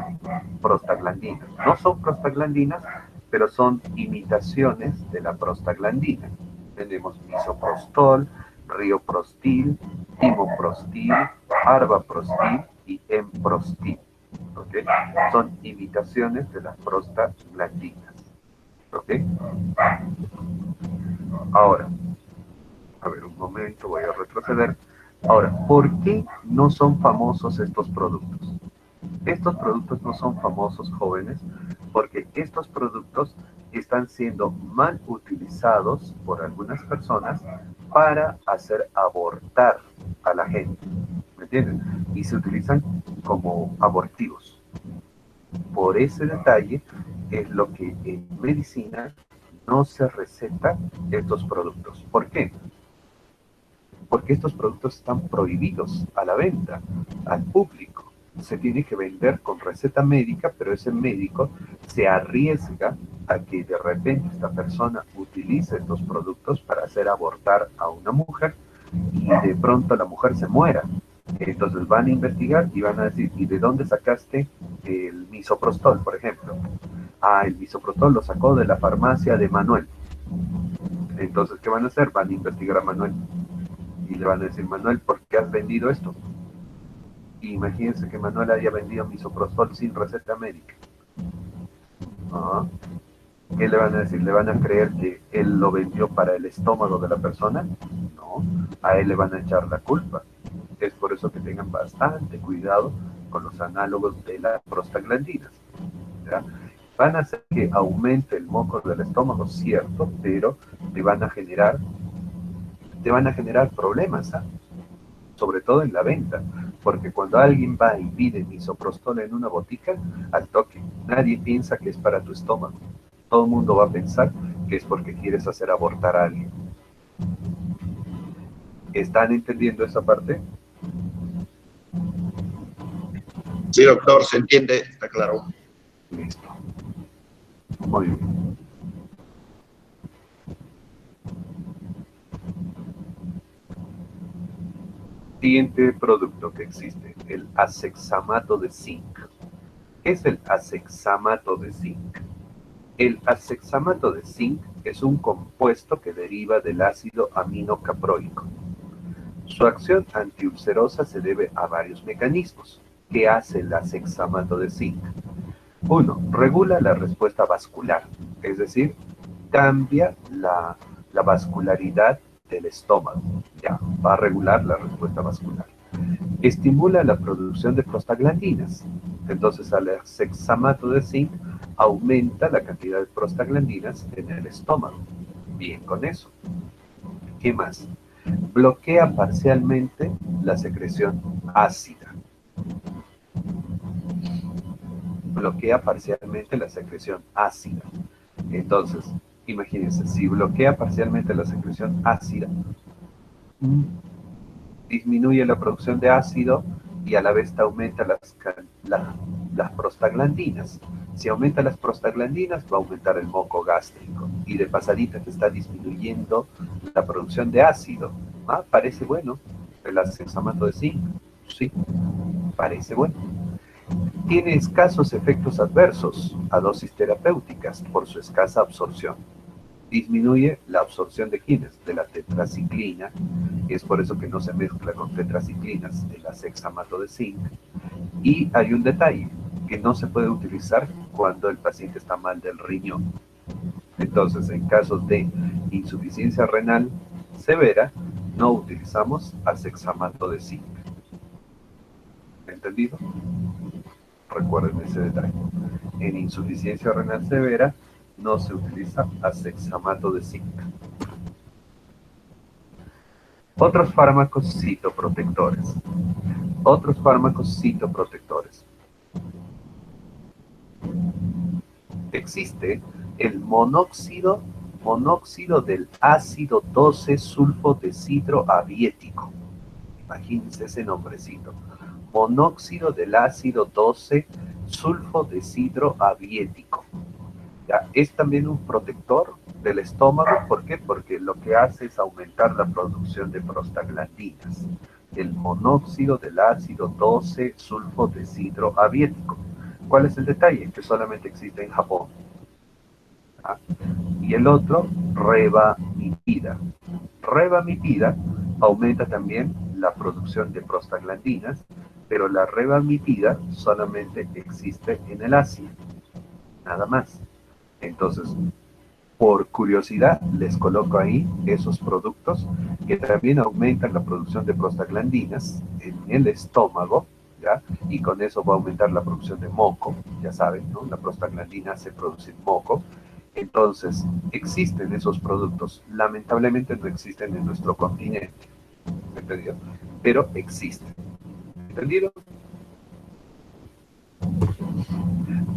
prostaglandinas. No son prostaglandinas, pero son imitaciones de la prostaglandina. Tenemos misoprostol, rioprostil, timoprostil, arbaprostil y emprostil. ¿Okay? Son imitaciones de las prostaglandinas. ¿Ok? Ahora, a ver, un momento, voy a retroceder. Ahora, ¿por qué no son famosos estos productos? Estos productos no son famosos, jóvenes, porque estos productos están siendo mal utilizados por algunas personas para hacer abortar a la gente, ¿me entienden? Y se utilizan como abortivos. Por ese detalle es lo que en medicina no se receta estos productos. ¿Por qué? Porque estos productos están prohibidos a la venta, al público. Se tiene que vender con receta médica, pero ese médico se arriesga a que de repente esta persona utilice estos productos para hacer abortar a una mujer y de pronto la mujer se muera. Entonces van a investigar y van a decir, ¿y de dónde sacaste el misoprostol, por ejemplo? Ah, el misoprostol lo sacó de la farmacia de Manuel. Entonces, ¿qué van a hacer? Van a investigar a Manuel y le van a decir, Manuel, ¿por qué has vendido esto? Imagínense que Manuel haya vendido misoprostol sin receta médica. ¿Qué le van a decir? ¿Le van a creer que él lo vendió para el estómago de la persona? No, a él le van a echar la culpa. Es por eso que tengan bastante cuidado con los análogos de las prostaglandinas, ¿ya? Van a hacer que aumente el moco del estómago, cierto, pero te van a generar problemas, ¿ah? Sobre todo en la venta, porque cuando alguien va y pide misoprostol en una botica, al toque, nadie piensa que es para tu estómago. Todo el mundo va a pensar que es porque quieres hacer abortar a alguien. ¿Están entendiendo esa parte? Sí, doctor, se entiende, está claro. Listo. Muy bien. Siguiente producto que existe, el azexamato de zinc. ¿Qué es el azexamato de zinc? El azexamato de zinc es un compuesto que deriva del ácido aminocaproico. Su acción antiulcerosa se debe a varios mecanismos. ¿Qué hace el azexamato de zinc? 1. Regula la respuesta vascular, es decir, cambia la vascularidad del estómago. Ya, va a regular la respuesta vascular. Estimula la producción de prostaglandinas. Entonces, al azexamato de zinc aumenta la cantidad de prostaglandinas en el estómago. Bien con eso. ¿Qué más? Bloquea parcialmente la secreción ácida. Bloquea parcialmente la secreción ácida. Entonces, imagínense, si bloquea parcialmente la secreción ácida, disminuye la producción de ácido y a la vez te aumenta las prostaglandinas. Si aumenta las prostaglandinas, va a aumentar el moco gástrico. Y de pasadita te está disminuyendo la producción de ácido. Ah, parece bueno el azexamato de zinc. Sí, parece bueno. Tiene escasos efectos adversos a dosis terapéuticas por su escasa absorción. Disminuye la absorción de ¿quiénes? De la tetraciclina, y es por eso que no se mezcla con tetraciclinas el azexamato de zinc. Y hay un detalle, que no se puede utilizar cuando el paciente está mal del riñón. Entonces, en casos de insuficiencia renal severa, no utilizamos azexamato de zinc. ¿Entendido? Recuerden ese detalle. En insuficiencia renal severa no se utiliza azexamato de zinc. Otros fármacos citoprotectores. Otros fármacos citoprotectores. Existe el monóxido del ácido 12-sulfodeshidroabiético. Imagínense ese nombrecito. Monóxido del ácido 12-sulfodeshidroabiético. ¿Ya? Es también un protector del estómago. ¿Por qué? Porque lo que hace es aumentar la producción de prostaglandinas. El monóxido del ácido 12-sulfodeshidroabiético. ¿Cuál es el detalle? Que solamente existe en Japón. ¿Ah? Y el otro, revamipida. Revamipida aumenta también la producción de prostaglandinas, pero la revamipida solamente existe en el Asia, nada más. Entonces, por curiosidad, les coloco ahí esos productos que también aumentan la producción de prostaglandinas en el estómago, ¿ya? Y con eso va a aumentar la producción de moco, ya saben, ¿no? La prostaglandina se produce en moco. Entonces, existen esos productos. Lamentablemente no existen en nuestro continente, ¿entendido? Pero existen. ¿Entendido?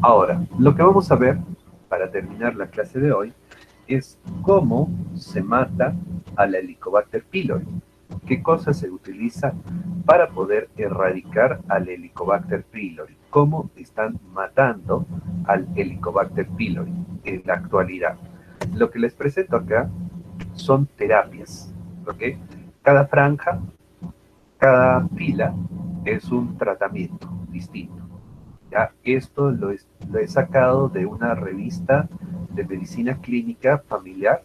Ahora, lo que vamos a ver para terminar la clase de hoy es cómo se mata al Helicobacter pylori. ¿Qué cosa se utiliza para poder erradicar al Helicobacter pylori? ¿Cómo están matando al Helicobacter pylori en la actualidad? Lo que les presento acá son terapias, ¿ok? Cada franja, cada fila es un tratamiento distinto. ¿Ya? Esto lo he sacado de una revista de medicina clínica familiar,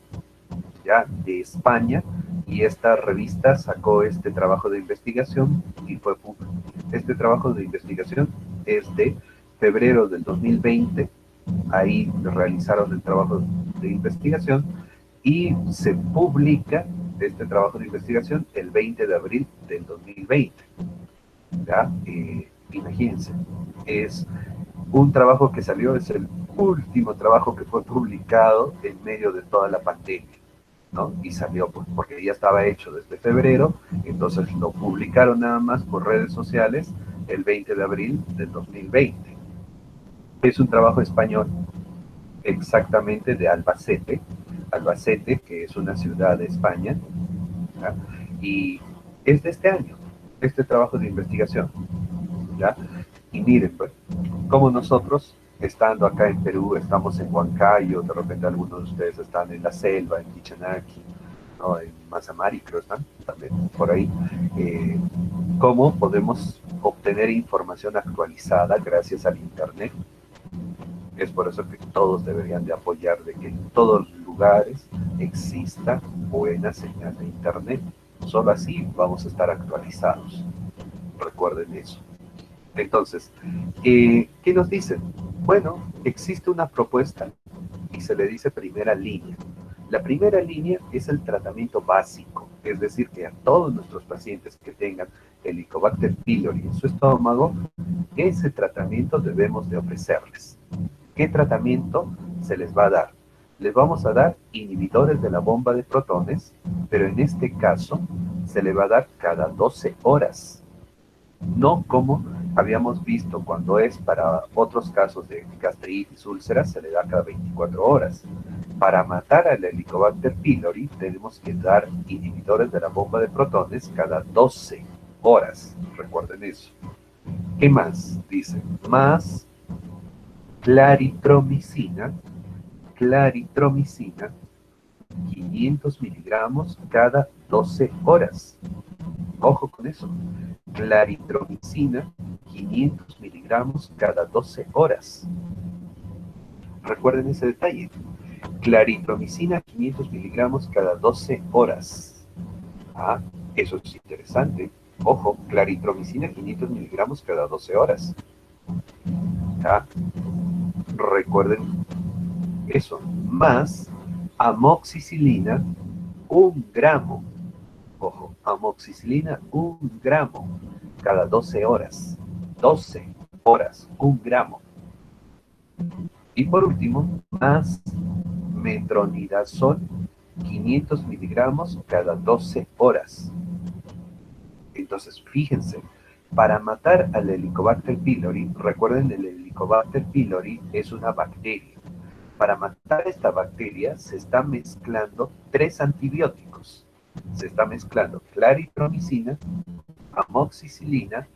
ya, de España, y esta revista sacó este trabajo de investigación y fue público. Este trabajo de investigación es de febrero del 2020 Ahí realizaron el trabajo de investigación y se publica este trabajo de investigación el 20 de abril del 2020. ¿Ya? Imagínense, es un trabajo que salió, es el último trabajo que fue publicado en medio de toda la pandemia, ¿no? Y salió porque ya estaba hecho desde febrero, entonces lo publicaron nada más por redes sociales el 20 de abril del 2020. Es un trabajo español, exactamente de Albacete, que es una ciudad de España, ¿ya? Y es de este año, este trabajo de investigación, ¿ya? Y miren, pues, como nosotros, estando acá en Perú, estamos en Huancayo, de repente algunos de ustedes están en la selva, en Quichanaki, ¿no? En Mazamari, creo están también por ahí. ¿Cómo podemos obtener información actualizada gracias al Internet? Es por eso que todos deberían de apoyar de que en todos los lugares exista buena señal de Internet. Solo así vamos a estar actualizados. Recuerden eso. Entonces, ¿qué nos dicen? Bueno, existe una propuesta y se le dice primera línea. La primera línea es el tratamiento básico, es decir, que a todos nuestros pacientes que tengan Helicobacter pylori en su estómago, ese tratamiento debemos de ofrecerles. ¿Qué tratamiento se les va a dar? Les vamos a dar inhibidores de la bomba de protones, pero en este caso se le va a dar cada 12 horas. No como habíamos visto cuando es para otros casos de gastritis, úlceras, se le da cada 24 horas. Para matar al Helicobacter pylori tenemos que dar inhibidores de la bomba de protones cada 12 horas. Recuerden eso. ¿Qué más? Dice, más claritromicina, 500 miligramos cada 12 horas. Ojo con eso. Claritromicina, 500 miligramos cada 12 horas. Recuerden ese detalle. Claritromicina, 500 miligramos cada 12 horas. Ah, eso es interesante. Ojo, claritromicina, 500 miligramos cada 12 horas. ¿Ah? Recuerden eso. Más amoxicilina, 1 gramo. Ojo, amoxicilina, 1 gramo cada 12 horas. 12 horas, 1 gramo. Y por último, más metronidazol, 500 miligramos cada 12 horas. Entonces, fíjense, para matar al Helicobacter pylori, recuerden, el Helicobacter pylori es una bacteria. Para matar esta bacteria se está mezclando 3 antibióticos. Se está mezclando claritromicina, amoxicilina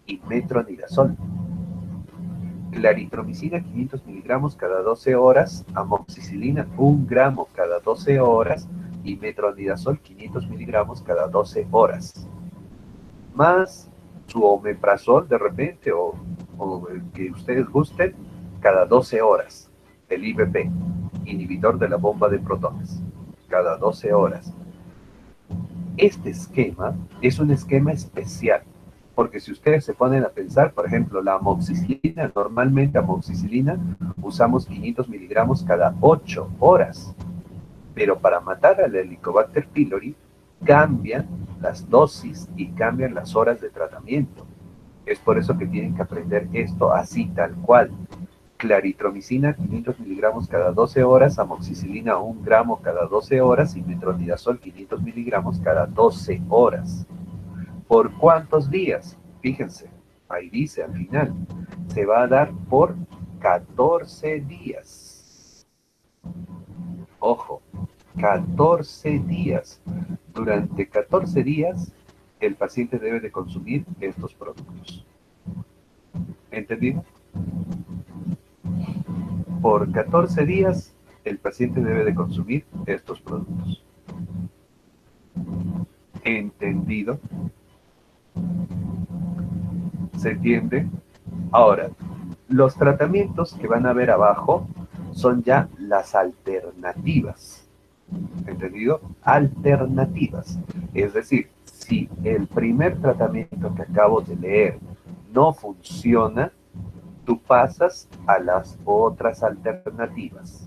y metronidazol. Claritromicina 500 miligramos cada 12 horas, amoxicilina 1 gramo cada 12 horas y metronidazol 500 miligramos cada 12 horas. Más su omeprazol de repente o el que ustedes gusten cada 12 horas. El IBP, inhibidor de la bomba de protones, cada 12 horas. Este esquema es un esquema especial, porque si ustedes se ponen a pensar, por ejemplo, la amoxicilina, normalmente amoxicilina usamos 500 miligramos cada 8 horas, pero para matar al Helicobacter pylori cambian las dosis y cambian las horas de tratamiento. Es por eso que tienen que aprender esto así, tal cual. Claritromicina 500 miligramos cada 12 horas, amoxicilina 1 gramo cada 12 horas y metronidazol 500 miligramos cada 12 horas. ¿Por cuántos días? Fíjense, ahí dice al final, se va a dar por 14 días. Ojo, 14 días. Durante 14 días, el paciente debe de consumir estos productos. ¿Entendido? Por 14 días, el paciente debe de consumir estos productos. ¿Entendido? ¿Se entiende? Ahora, los tratamientos que van a ver abajo son ya las alternativas. ¿Entendido? Alternativas. Es decir, si el primer tratamiento que acabo de leer no funciona, tú pasas a las otras alternativas.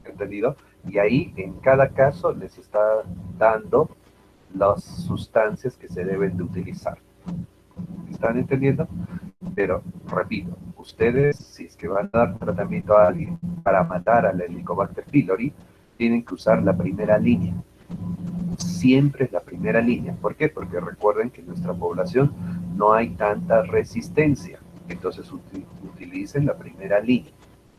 ¿Entendido? Y ahí en cada caso les está dando las sustancias que se deben de utilizar. ¿Están entendiendo? Pero, repito, ustedes, si es que van a dar tratamiento a alguien para matar al Helicobacter pylori, tienen que usar la primera línea. Siempre es la primera línea. ¿Por qué? Porque recuerden que en nuestra población no hay tanta resistencia. Entonces utilicen la primera línea.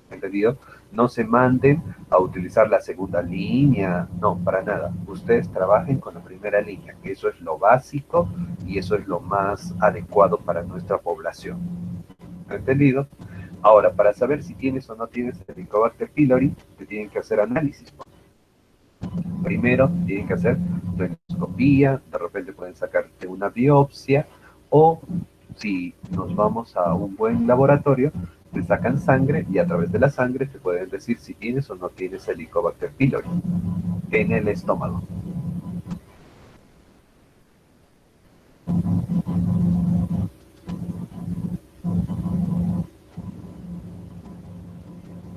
¿Entendido? No se manden a utilizar la segunda línea, no, para nada. Ustedes trabajen con la primera línea, que eso es lo básico y eso es lo más adecuado para nuestra población. ¿Entendido? Ahora, para saber si tienes o no tienes Helicobacter pylori, te tienen que hacer análisis. Primero, tienen que hacer tu endoscopía, de repente pueden sacarte una biopsia, o si nos vamos a un buen laboratorio, te sacan sangre y a través de la sangre te pueden decir si tienes o no tienes Helicobacter pylori en el estómago.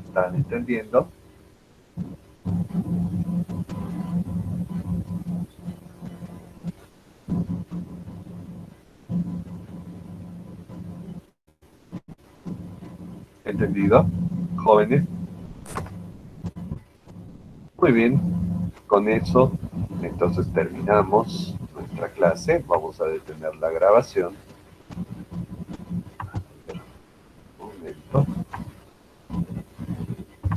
¿Están entendiendo? ¿Entendido, jóvenes? Muy bien, con eso entonces terminamos nuestra clase. Vamos a detener la grabación.